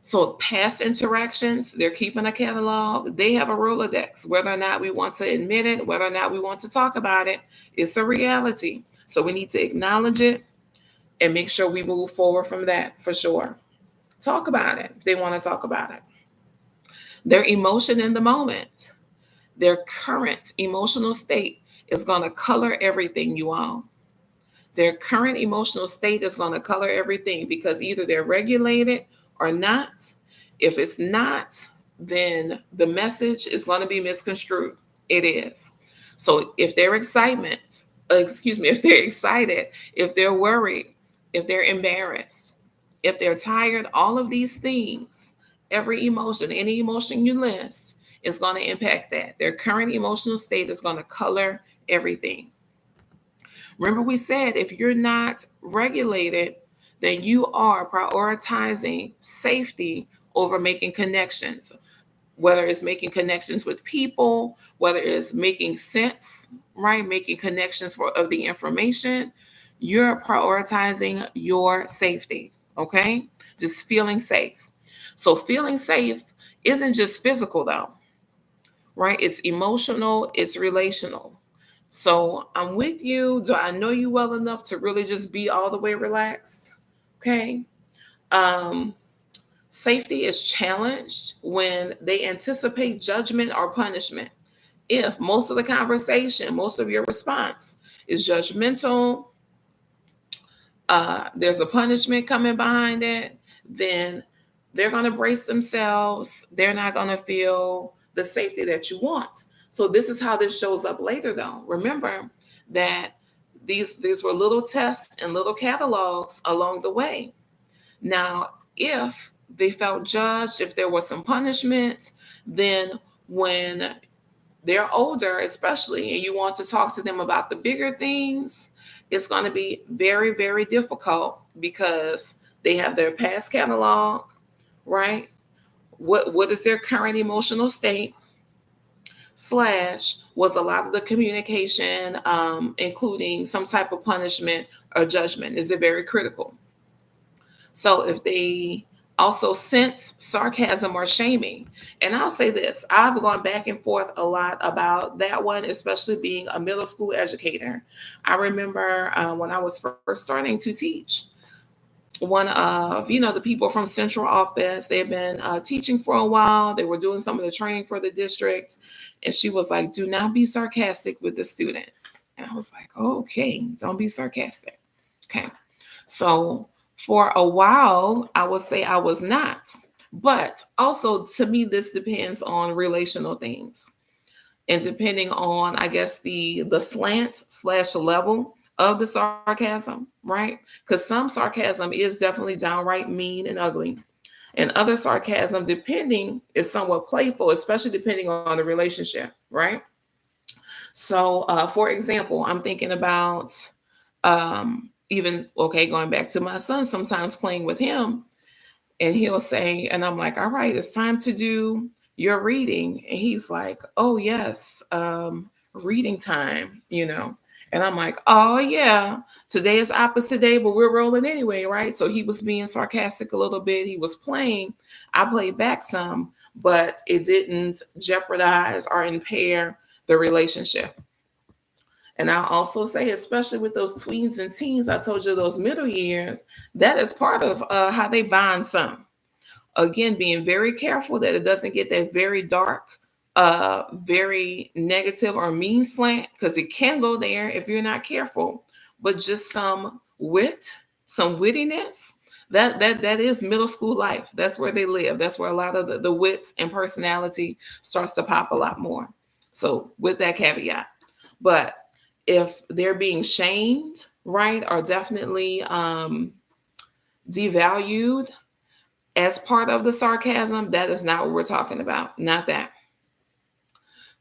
So past interactions, they're keeping a catalog. They have a Rolodex. Whether or not we want to admit it, whether or not we want to talk about it, it's a reality. So we need to acknowledge it and make sure we move forward from that for sure. Talk about it if they want to talk about it. Their emotion in the moment, their current emotional state is going to color everything, you all. Their current emotional state is going to color everything because either they're regulated or not. If it's not, then the message is going to be misconstrued. It is. So if they're if they're excited, if they're worried, if they're embarrassed, if they're tired, all of these things, every emotion, any emotion you list is going to impact that. Their current emotional state is going to color everything. Remember, we said if you're not regulated, then you are prioritizing safety over making connections, whether it's making connections with people, whether it's making sense, right? Making connections of the information. You're prioritizing your safety, okay? Just feeling safe. So feeling safe isn't just physical though, right? It's emotional, it's relational. So I'm with you. Do I know you well enough to really just be all the way relaxed? Okay. Safety is challenged when they anticipate judgment or punishment. If most of the conversation, most of your response is judgmental, there's a punishment coming behind it, then they're going to brace themselves. They're not going to feel the safety that you want. So this is how this shows up later, though. Remember that these were little tests and little catalogs along the way. Now, if they felt judged, if there was some punishment, then when they're older, especially, and you want to talk to them about the bigger things, it's going to be very, very difficult because they have their past catalog, right? What is their current emotional state? / was a lot of the communication, including some type of punishment or judgment? Is it very critical? So if they Also sense sarcasm or shaming. And I'll say this, I've gone back and forth a lot about that one, especially being a middle school educator. I remember when I was first starting to teach, one of the people from central office, they've been teaching for a while, they were doing some of the training for the district, and she was like, do not be sarcastic with the students. And I was like, oh, okay, don't be sarcastic. Okay. So for a while, I would say I was not. But also, to me, this depends on relational things, and depending on, I guess, the slant slash level of the sarcasm, right? Because some sarcasm is definitely downright mean and ugly, and other sarcasm, depending, is somewhat playful, especially depending on the relationship, right? So, for example, I'm thinking about even, okay, going back to my son, sometimes playing with him, and he'll say, and I'm like, all right, it's time to do your reading. And he's like, oh, yes, reading time. And I'm like, oh, yeah, today is opposite day, but we're rolling anyway, right? So he was being sarcastic a little bit. He was playing. I played back some, but it didn't jeopardize or impair the relationship. And I'll also say, especially with those tweens and teens, I told you those middle years, that is part of how they bond some. Again, being very careful that it doesn't get that very dark, very negative or mean slant, because it can go there if you're not careful. But just some wit, some wittiness. That is middle school life. That's where they live. That's where a lot of the wit and personality starts to pop a lot more. So with that caveat. But if they're being shamed, right, or definitely devalued as part of the sarcasm, that is not what we're talking about. Not that.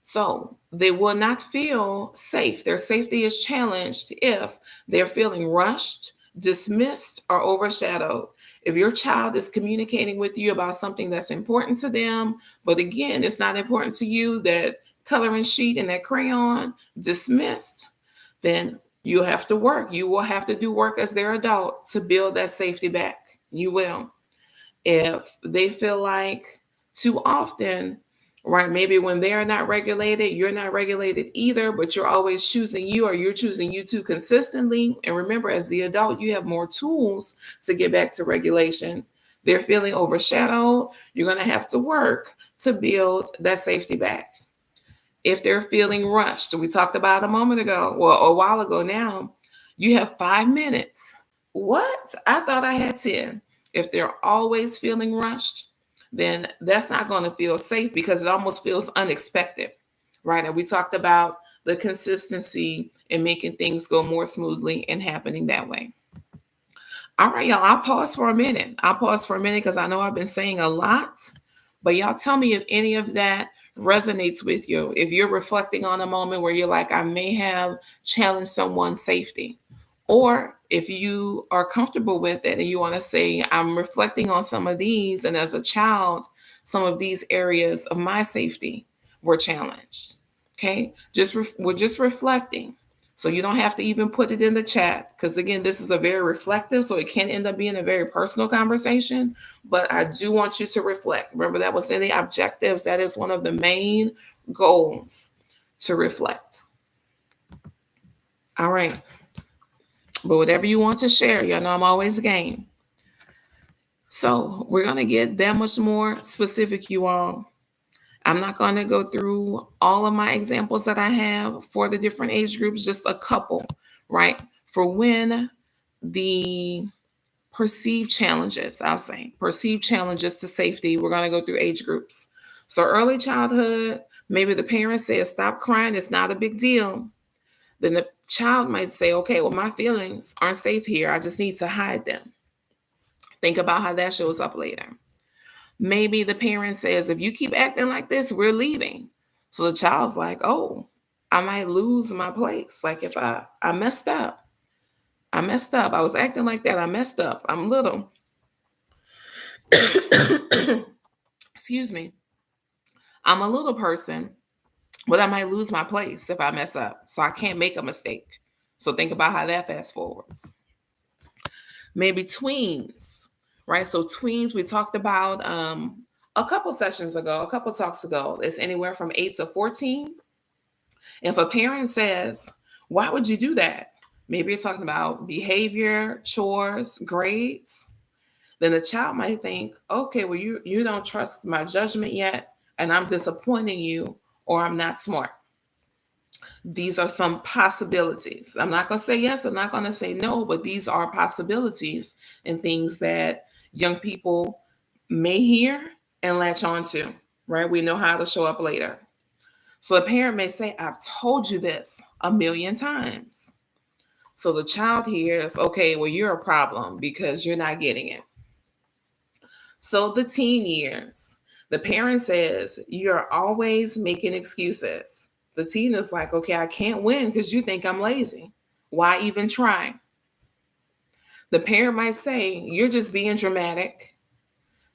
So they will not feel safe. Their safety is challenged if they're feeling rushed, dismissed, or overshadowed. If your child is communicating with you about something that's important to them, but again, it's not important to you, that coloring sheet and that crayon, dismissed, then you have to work. You will have to do work as their adult to build that safety back. You will. If they feel like too often, right, maybe when they're not regulated, you're not regulated either, but you're always choosing you, or you're choosing you too consistently. And remember, as the adult, you have more tools to get back to regulation. They're feeling overshadowed. You're going to have to work to build that safety back. If they're feeling rushed, we talked about a moment ago, well, a while ago now, you have 5 minutes. What? I thought I had 10. If they're always feeling rushed, then that's not going to feel safe, because it almost feels unexpected, right? And we talked about the consistency and making things go more smoothly and happening that way. All right, y'all, I'll pause for a minute. I'll pause for a minute because I know I've been saying a lot, but y'all tell me if any of that resonates with you. If you're reflecting on a moment where you're like, I may have challenged someone's safety, or if you are comfortable with it and you want to say, I'm reflecting on some of these, and as a child, some of these areas of my safety were challenged. Okay, we're just reflecting. So you don't have to even put it in the chat, because again, this is a very reflective, so it can end up being a very personal conversation. But I do want you to reflect. Remember, that was in the objectives. That is one of the main goals, to reflect. All right. But whatever you want to share, y'all know I'm always game. So we're going to get that much more specific, you all. I'm not going to go through all of my examples that I have for the different age groups, just a couple, right? For when the perceived challenges, I'll say, perceived challenges to safety, we're going to go through age groups. So early childhood, maybe the parent says, stop crying, it's not a big deal. Then the child might say, okay, well, my feelings aren't safe here. I just need to hide them. Think about how that shows up later. Maybe the parent says, if you keep acting like this, we're leaving. So the child's like, oh, I might lose my place. Like if I messed up. I messed up. I was acting like that. I messed up. I'm little. Excuse me. I'm a little person, but I might lose my place if I mess up. So I can't make a mistake. So think about how that fast forwards. Maybe tweens. right? So tweens, we talked about a couple sessions ago, a couple talks ago, it's anywhere from 8 to 14. If a parent says, why would you do that? Maybe you're talking about behavior, chores, grades. Then the child might think, okay, well, you don't trust my judgment yet, and I'm disappointing you, or I'm not smart. These are some possibilities. I'm not going to say yes, I'm not going to say no, but these are possibilities and things that young people may hear and latch on to, right? We know how to show up later. So a parent may say, I've told you this a million times. So the child hears, okay, well, you're a problem because you're not getting it. So the teen years, the parent says, you're always making excuses. The teen is like, okay, I can't win because you think I'm lazy. Why even try? The parent might say, you're just being dramatic.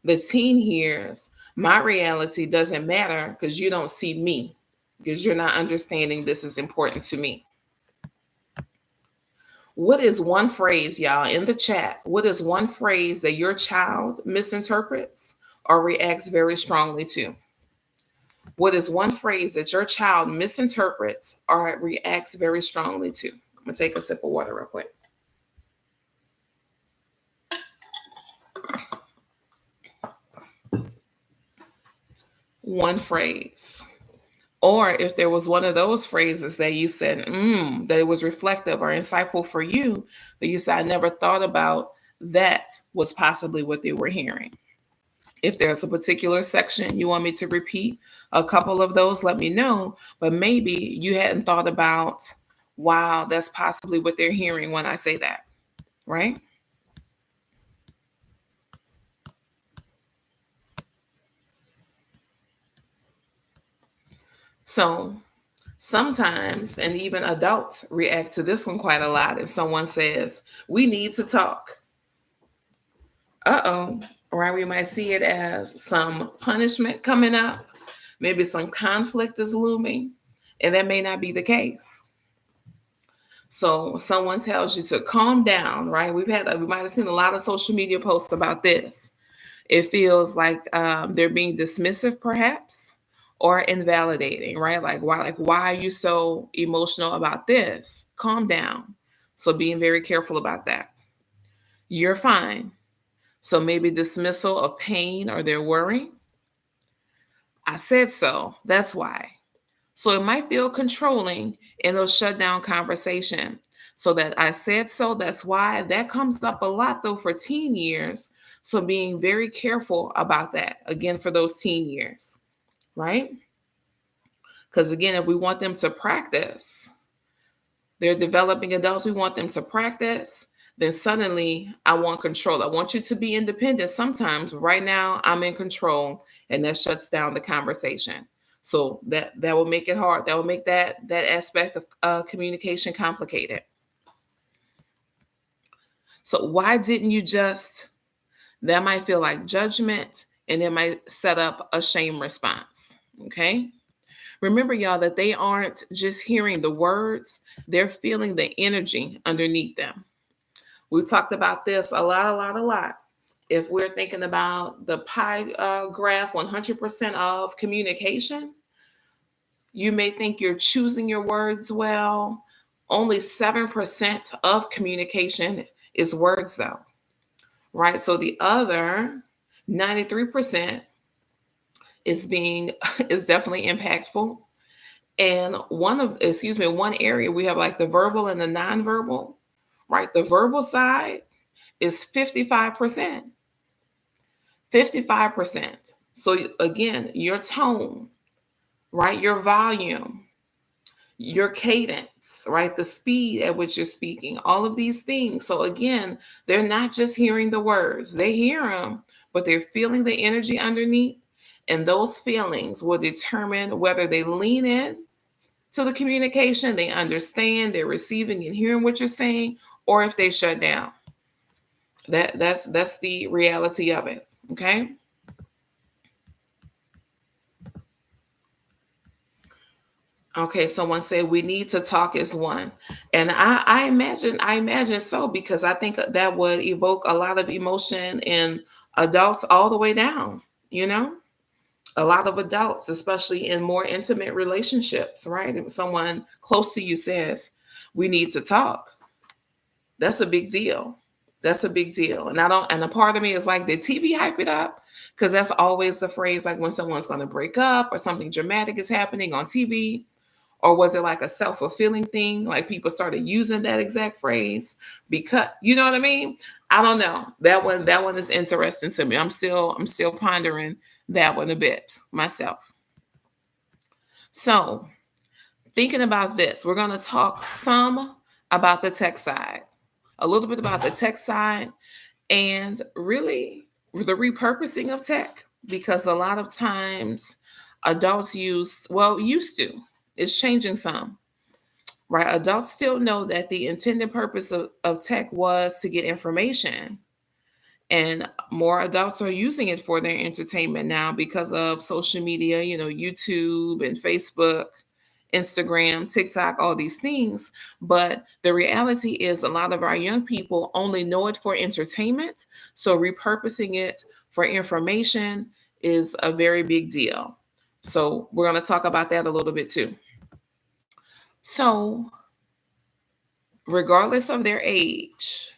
The teen hears, my reality doesn't matter because you don't see me, because you're not understanding this is important to me. What is one phrase, y'all, in the chat? What is one phrase that your child misinterprets or reacts very strongly to? What is one phrase that your child misinterprets or reacts very strongly to? I'm going to take a sip of water real quick. One phrase. Or if there was one of those phrases that you said, that it was reflective or insightful for you, that you said, I never thought about, that was possibly what they were hearing. If there's a particular section you want me to repeat a couple of those, let me know. But maybe you hadn't thought about, wow, that's possibly what they're hearing when I say that, right? So sometimes, and even adults react to this one quite a lot. If someone says, we need to talk, right? We might see it as some punishment coming up. Maybe some conflict is looming, and that may not be the case. So someone tells you to calm down, right? We might have seen a lot of social media posts about this. It feels like they're being dismissive, perhaps, or invalidating, right? Why are you so emotional about this? Calm down. So being very careful about that. You're fine. So maybe dismissal of pain or their worry. I said so. That's why. So it might feel controlling and it'll shut down conversation. So that I said so, that's why. That comes up a lot though for teen years. So being very careful about that, again, for those teen years, right? Because again, if we want them to practice, they're developing adults, we want them to practice, then suddenly I want control. I want you to be independent sometimes. Right now, I'm in control, and that shuts down the conversation. So that will make it hard. That will make that aspect of communication complicated. So why didn't you just? That might feel like judgment, and it might set up a shame response. Okay. Remember, y'all, that they aren't just hearing the words; they're feeling the energy underneath them. We talked about this a lot. If we're thinking about the pie graph, 100% of communication, you may think you're choosing your words well. Only 7% of communication is words, though, right? So the other 93% is is definitely impactful. And one area we have like the verbal and the nonverbal, right? The verbal side is 55%. 55%. So again, your tone, right? Your volume, your cadence, right? The speed at which you're speaking, all of these things. So again, they're not just hearing the words, they hear them, but they're feeling the energy underneath. And those feelings will determine whether they lean in to the communication, they understand, they're receiving and hearing what you're saying, or if they shut down. That's the reality of it. Okay. Okay, someone said we need to talk as one. And I imagine so, because I think that would evoke a lot of emotion in adults all the way down, you know? A lot of adults, especially in more intimate relationships, right? If someone close to you says, we need to talk, that's a big deal. That's a big deal. And I don't, and a part of me is like, did TV hype it up? Because that's always the phrase, like when someone's going to break up or something dramatic is happening on TV. Or was it like a self-fulfilling thing? Like people started using that exact phrase because, you know what I mean? I don't know. That one is interesting to me. I'm still pondering that one a bit myself. So, thinking about this, we're going to talk some about the tech side, a little bit about the tech side, and really the repurposing of tech, because a lot of times adults used to, it's changing some, right? Adults still know that the intended purpose of tech was to get information, and more adults are using it for their entertainment now because of social media, YouTube and Facebook, Instagram, TikTok, all these things. But the reality is, a lot of our young people only know it for entertainment. So repurposing it for information is a very big deal. So we're going to talk about that a little bit too. So, regardless of their age,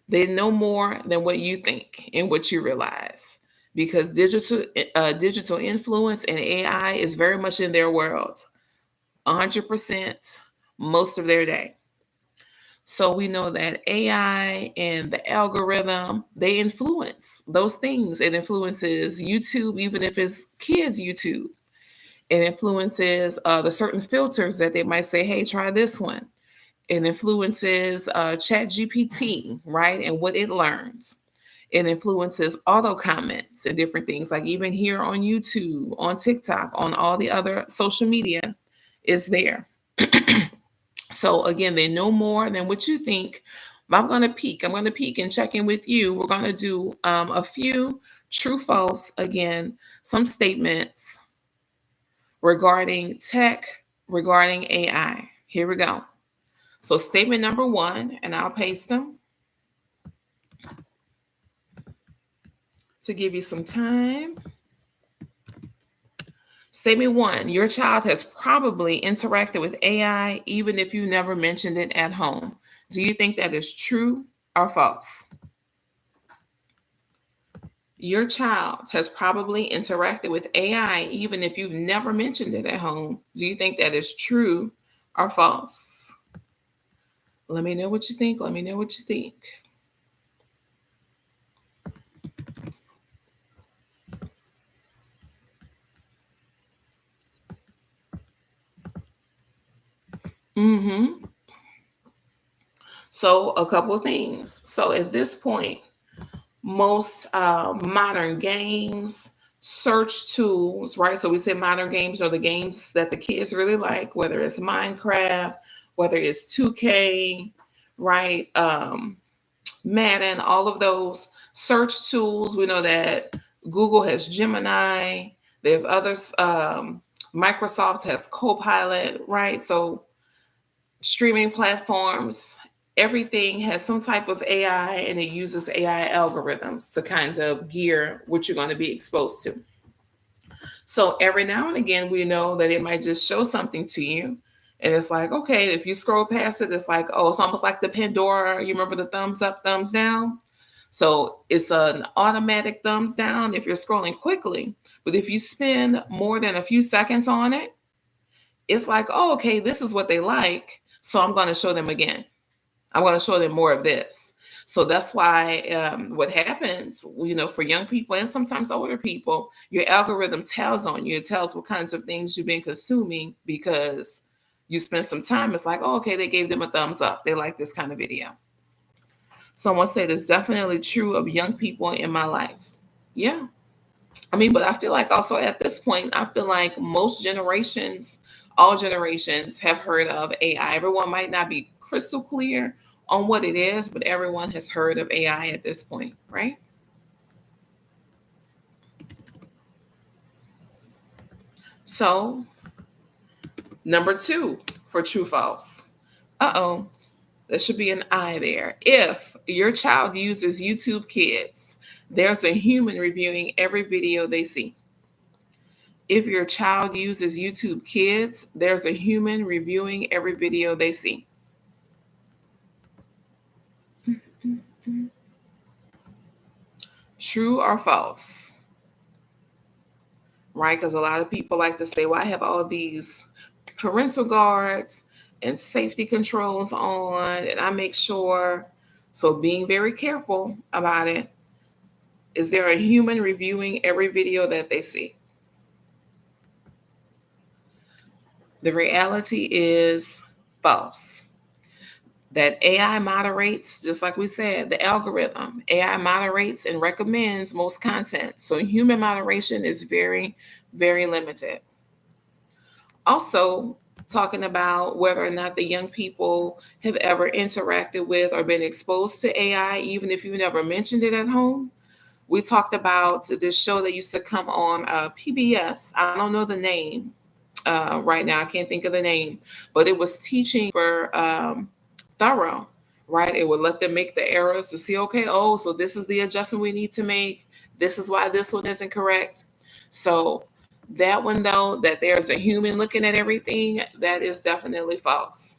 they know more than what you think and what you realize, because digital influence and AI is very much in their world, 100% most of their day. So we know that AI and the algorithm, they influence those things. It influences YouTube, even if it's kids' YouTube. It influences the certain filters that they might say, hey, try this one. It influences Chat GPT, right? And what it learns. It influences auto comments and different things, like even here on YouTube, on TikTok, on all the other social media is there. So again, they know more than what you think. But I'm going to peek. I'm going to peek and check in with you. We're going to do a few true false, again, some statements regarding tech, regarding AI. Here we go. So, statement number one, and I'll paste them to give you some time. Statement one: your child has probably interacted with AI even if you never mentioned it at home. Do you think that is true or false? Your child has probably interacted with AI even if you've never mentioned it at home. Do you think that is true or false? Let me know what you think. Let me know what you think. Mm-hmm. So, a couple of things. So, at this point, most modern games, search tools, right? So, we say modern games are the games that the kids really like, whether it's Minecraft, whether it's 2K, right? Madden, all of those search tools. We know that Google has Gemini, there's others, Microsoft has Copilot, right? So, streaming platforms, everything has some type of AI, and it uses AI algorithms to kind of gear what you're going to be exposed to. So every now and again, we know that it might just show something to you. And it's like, okay, if you scroll past it, it's like, oh, it's almost like the Pandora. You remember the thumbs up, thumbs down? So it's an automatic thumbs down if you're scrolling quickly. But if you spend more than a few seconds on it, it's like, oh, okay, this is what they like. So I'm going to show them again. I'm going to show them more of this. So that's why what happens, for young people and sometimes older people, your algorithm tells on you. It tells what kinds of things you've been consuming because you spend some time. It's like, oh, okay, they gave them a thumbs up. They like this kind of video. Someone said it's definitely true of young people in my life. Yeah. I mean, but I feel like also at this point, I feel like most generations, all generations have heard of AI. Everyone might not be crystal clear on what it is, but everyone has heard of AI at this point, right? So, Number 2 for true false. Uh-oh, there should be an I there. If your child uses YouTube Kids, there's a human reviewing every video they see. If your child uses YouTube Kids, there's a human reviewing every video they see. True or false? Right? Because a lot of people like to say, well, I have all these parental guards and safety controls on, and I make sure. So being very careful about it. Is there a human reviewing every video that they see? The reality is false. That AI moderates, just like we said, the algorithm. AI moderates and recommends most content. So human moderation is very, very limited. Also, talking about whether or not the young people have ever interacted with or been exposed to AI, even if you never mentioned it at home. We talked about this show that used to come on PBS. I don't know the name right now. I can't think of the name, but it was teaching for thorough, right? It would let them make the errors to see, okay, oh, so this is the adjustment we need to make. This is why this one isn't correct. So that one, though, that there's a human looking at everything, that is definitely false.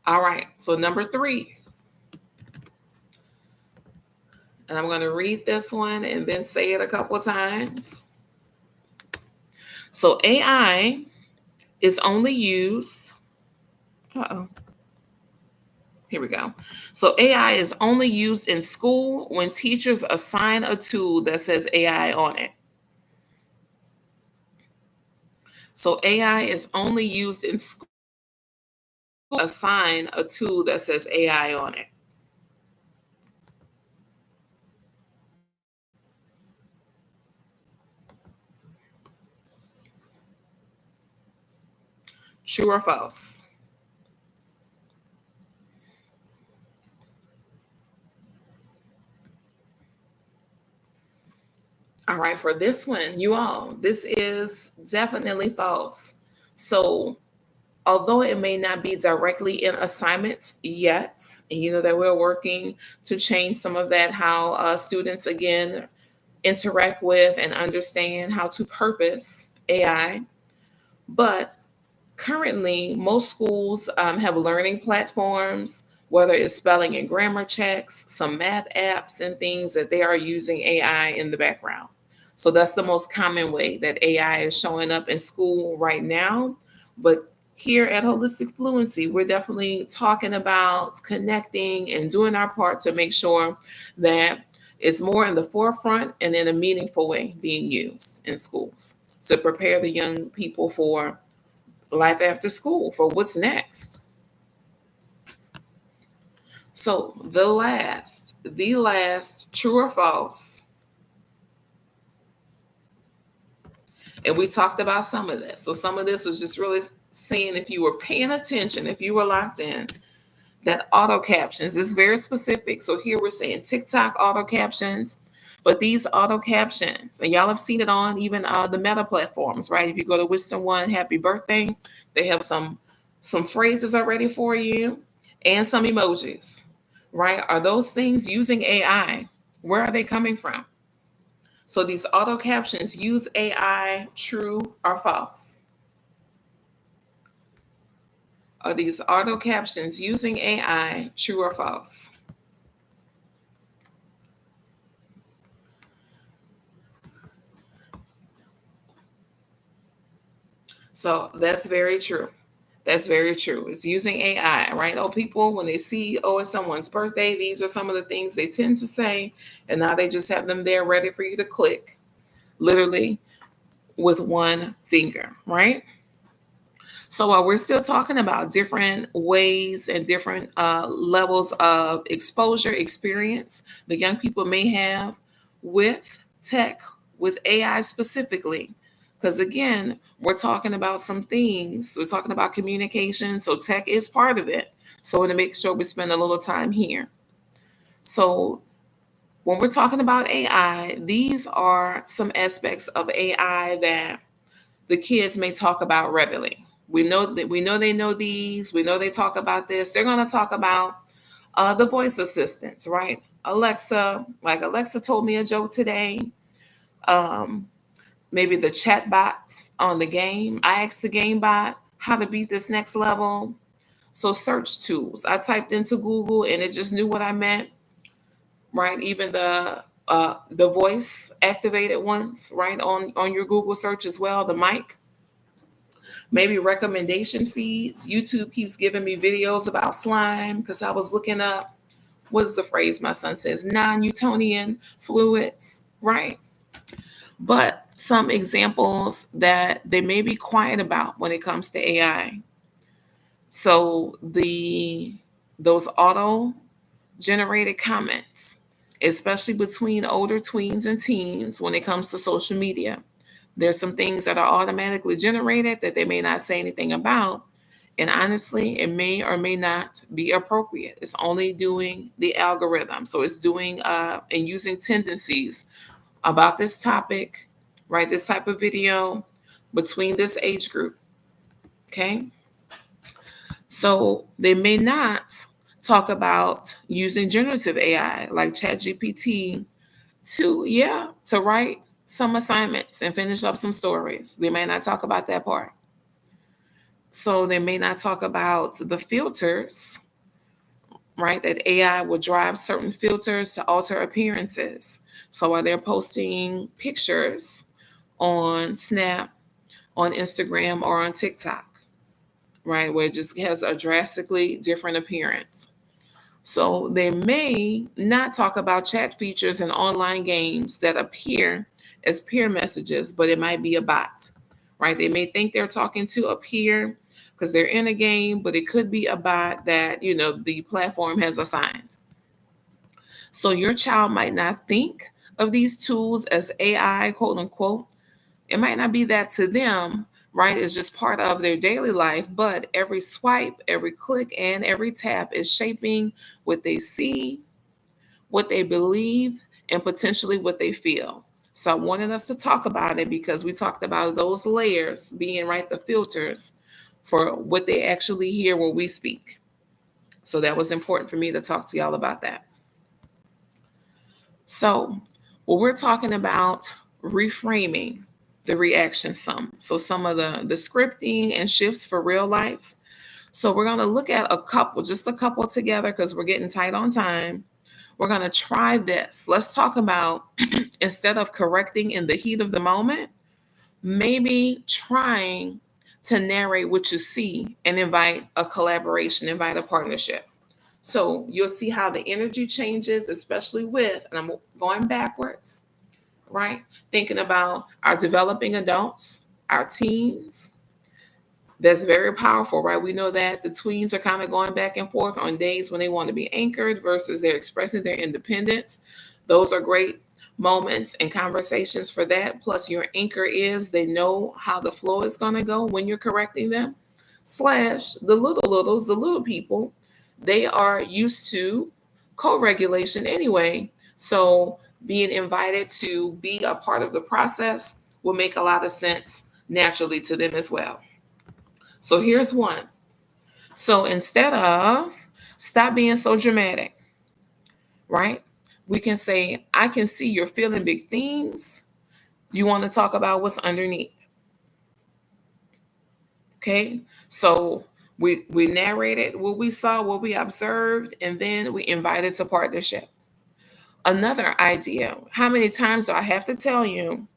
All right. So number 3, and I'm going to read this one and then say it a couple of times. So AI is only used. Uh-oh. Here we go. So AI is only used in school when teachers assign a tool that says AI on it. So AI is only used in school, assign a tool that says AI on it. True or false? All right, for this one, you all, this is definitely false. So although it may not be directly in assignments yet, and you know that we're working to change some of that, how students again interact with and understand how to purpose AI. But currently, most schools have learning platforms, whether it's spelling and grammar checks, some math apps, and things that they are using AI in the background. So that's the most common way that AI is showing up in school right now. But here at Holistic Fluency, we're definitely talking about connecting and doing our part to make sure that it's more in the forefront and in a meaningful way being used in schools to prepare the young people for life after school, for what's next. So the last, true or false, and we talked about some of this. So some of this was just really seeing if you were paying attention, if you were locked in, that auto captions is very specific. So here we're saying TikTok auto captions, but these auto captions, and y'all have seen it on even the Meta platforms, right? If you go to wish someone happy birthday, they have some phrases already for you and some emojis, right? Are those things using AI? Where are they coming from? So these auto captions use AI, true or false? Are these auto captions using AI, true or false? So that's very true. That's very true. It's using AI, right? Oh, people, when they see, oh, it's someone's birthday, these are some of the things they tend to say. And now they just have them there ready for you to click, literally with one finger, right? So while we're still talking about different ways and different levels of exposure, experience the young people may have with tech, with AI specifically, because again, we're talking about some things. We're talking about communication, so tech is part of it. So I want to make sure we spend a little time here. So when we're talking about AI, these are some aspects of AI that the kids may talk about readily. We know they know these. We know they talk about this. They're going to talk about the voice assistants, right? Alexa, like Alexa told me a joke today. Um, Maybe the chat bots on the game. I asked the game bot how to beat this next level. So search tools. I typed into Google and it just knew what I meant, right? Even the voice activated ones, right, on your Google search as well. The mic, maybe recommendation feeds. YouTube keeps giving me videos about slime because I was looking up, what is the phrase my son says, non-Newtonian fluids, right? But some examples that they may be quiet about when it comes to AI. So those auto generated comments, especially between older tweens and teens when it comes to social media. There's some things that are automatically generated that they may not say anything about. And honestly, it may or may not be appropriate. It's only doing the algorithm. So it's doing and using tendencies about this topic, right? This type of video between this age group. Okay. So they may not talk about using generative AI like ChatGPT to write some assignments and finish up some stories. They may not talk about that part. So they may not talk about the filters, right? That AI will drive certain filters to alter appearances. So while they're posting pictures on Snap, on Instagram, or on TikTok, right, where it just has a drastically different appearance. So they may not talk about chat features in online games that appear as peer messages, but it might be a bot, right? They may think they're talking to a peer because they're in a game, but it could be a bot that, the platform has assigned. So your child might not think of these tools as AI, quote unquote. It might not be that to them, right? It's just part of their daily life, but every swipe, every click, and every tap is shaping what they see, what they believe, and potentially what they feel. So I wanted us to talk about it because we talked about those layers being, right, the filters for what they actually hear when we speak. So that was important for me to talk to y'all about that. So, what we're talking about reframing the reaction sum. So some of the scripting and shifts for real life. So we're going to look at just a couple together because we're getting tight on time. We're going to try this. Let's talk about instead of correcting in the heat of the moment, maybe trying to narrate what you see and invite a collaboration, invite a partnership. So you'll see how the energy changes, especially with, and I'm going backwards, right? Thinking about our developing adults, our teens. That's very powerful, right? We know that the tweens are kind of going back and forth on days when they want to be anchored versus they're expressing their independence. Those are great moments and conversations for that. Plus, your anchor is they know how the flow is going to go when you're correcting them. Slash, the littles, the little people, they are used to co regulation anyway. So, being invited to be a part of the process will make a lot of sense naturally to them as well. So here's one. So instead of stop being so dramatic, right? We can say, I can see you're feeling big themes. You want to talk about what's underneath. Okay. So we narrated what we saw, what we observed, and then we invited to partnership. Another idea. How many times do I have to tell you?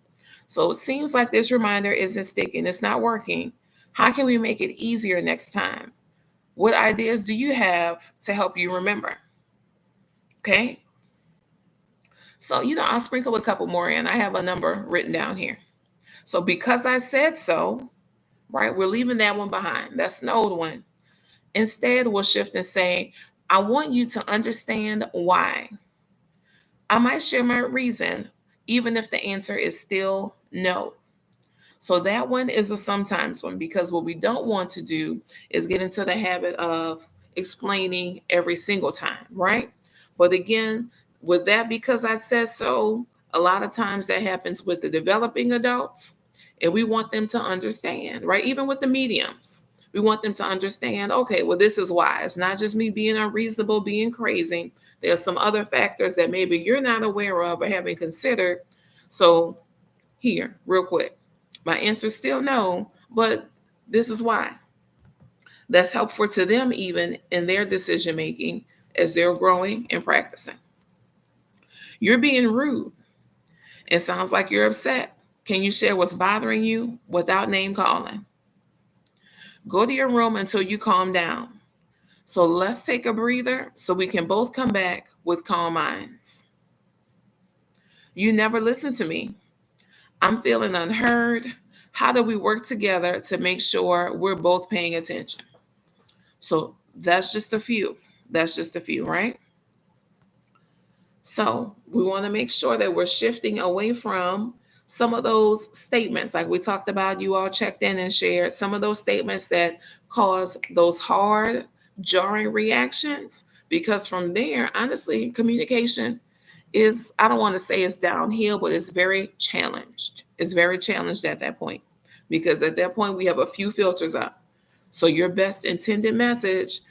So it seems like this reminder isn't sticking. It's not working. How can we make it easier next time? What ideas do you have to help you remember? Okay. So, I'll sprinkle a couple more in. I have a number written down here. So, because I said so, right, we're leaving that one behind. That's an old one. Instead, we'll shift and say, I want you to understand why. I might share my reason, even if the answer is still no. So that one is a sometimes one because what we don't want to do is get into the habit of explaining every single time, right? But again, with that, because I said so, a lot of times that happens with the developing adults And we want them to understand, right? Even with the mediums, we want them to understand, okay, well, this is why. It's not just me being unreasonable, being crazy. There's some other factors that maybe you're not aware of or haven't considered. So, here, real quick, my answer is still no, but this is why. That's helpful to them, even in their decision making as they're growing and practicing. You're being rude. It sounds like you're upset. Can you share what's bothering you without name calling? Go to your room until you calm down. So let's take a breather so we can both come back with calm minds. You never listen to me. I'm feeling unheard. How do we work together to make sure we're both paying attention? So that's just a few. That's just a few, right? So we want to make sure that we're shifting away from some of those statements, like we talked about, you all checked in and shared some of those statements that cause those hard, jarring reactions. Because from there, honestly, communication is, I don't want to say it's downhill, but it's very challenged. It's very challenged at that point. Because at that point, we have a few filters up. So your best intended message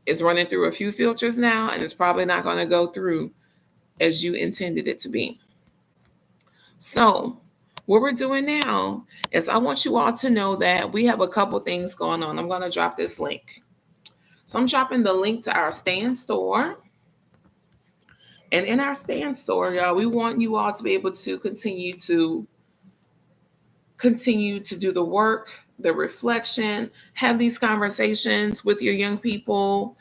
is running through a few filters now, and it's probably not going to go through as you intended it to be. So, what we're doing now is I want you all to know that we have a couple things going on. I'm going to drop this link. So, I'm dropping the link to our stand store. And in our stand store, y'all, we want you all to be able to continue to do the work, the reflection, have these conversations with your young people.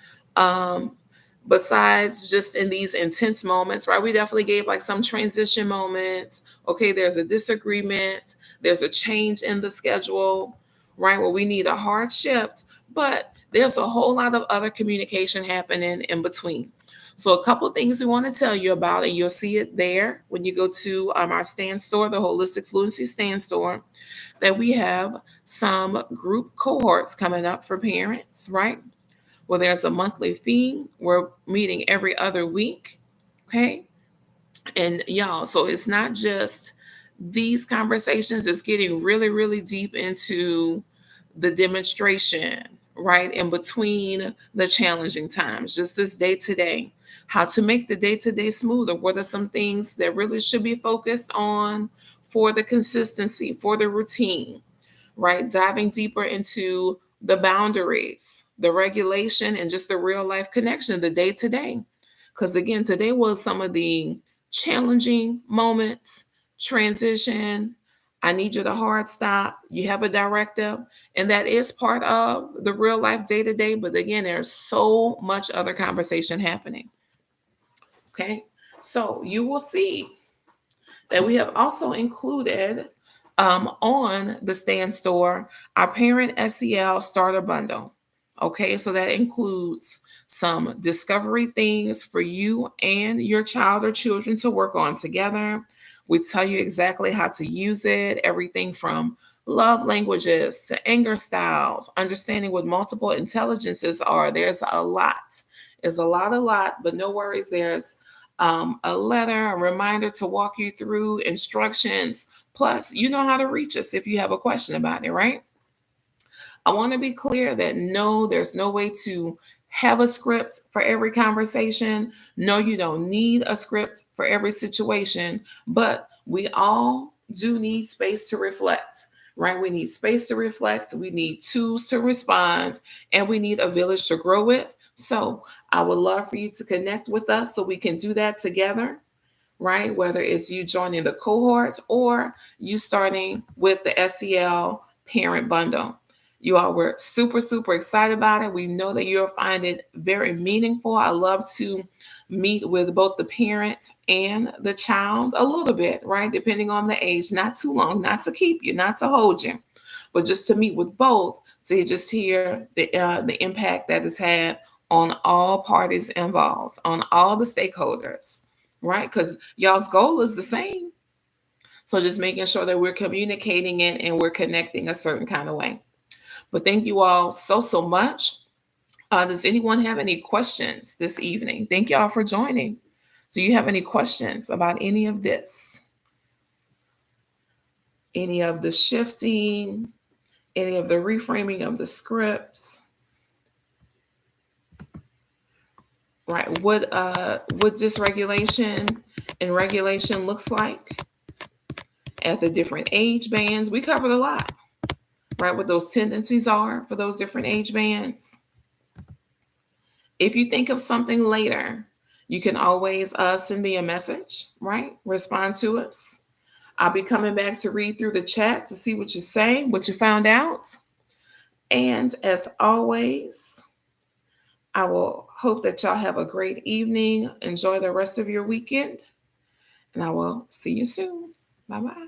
Besides just in these intense moments, right? We definitely gave like some transition moments. Okay, there's a disagreement, there's a change in the schedule, right? Where we need a hard shift, but there's a whole lot of other communication happening in between. So, a couple things we want to tell you about, and you'll see it there when you go to our stand store, the Holistic Fluency stand store, that we have some group cohorts coming up for parents, right? Well, there's a monthly fee. We're meeting every other week. Okay. And y'all, so it's not just these conversations, it's getting really, really deep into the demonstration, right? In between the challenging times, just this day to day, how to make the day to day smoother. What are some things that really should be focused on for the consistency, for the routine, right? Diving deeper into the boundaries, the regulation, and just the real life connection, the day to day. Because again, today was some of the challenging moments, transition. I need you to hard stop. You have a directive, and that is part of the real life day to day. But again, there's so much other conversation happening. Okay. So you will see that we have also included on the stand store our parent SEL starter bundle. Okay, so that includes some discovery things for you and your child or children to work on together. We tell you exactly how to use it, everything from love languages to anger styles, understanding what multiple intelligences are. There's a lot. There's a lot, but no worries. There's a letter, a reminder to walk you through instructions. Plus, you know how to reach us if you have a question about it, right? I want to be clear that no, there's no way to have a script for every conversation. No, you don't need a script for every situation, but we all do need space to reflect, right? We need space to reflect, we need tools to respond, and we need a village to grow with. So I would love for you to connect with us so we can do that together, right? Whether it's you joining the cohort or you starting with the SEL parent bundle. You all were super, super excited about it. We know that you'll find it very meaningful. I love to meet with both the parent and the child a little bit, right? Depending on the age, not too long, not to keep you, not to hold you, but just to meet with both to just hear the impact that it's had on all parties involved, on all the stakeholders, right? Because y'all's goal is the same. So just making sure that we're communicating it and we're connecting a certain kind of way. But thank you all so, so much. Does anyone have any questions this evening? Thank y'all for joining. Do you have any questions about any of this? any of the shifting, any of the reframing of the scripts, right? What dysregulation and regulation looks like at the different age bands. We covered a lot, right? What those tendencies are for those different age bands. If you think of something later, you can always send me a message, right? Respond to us. I'll be coming back to read through the chat to see what you say, what you found out. And as always, I will hope that y'all have a great evening. Enjoy the rest of your weekend. And I will see you soon. Bye bye.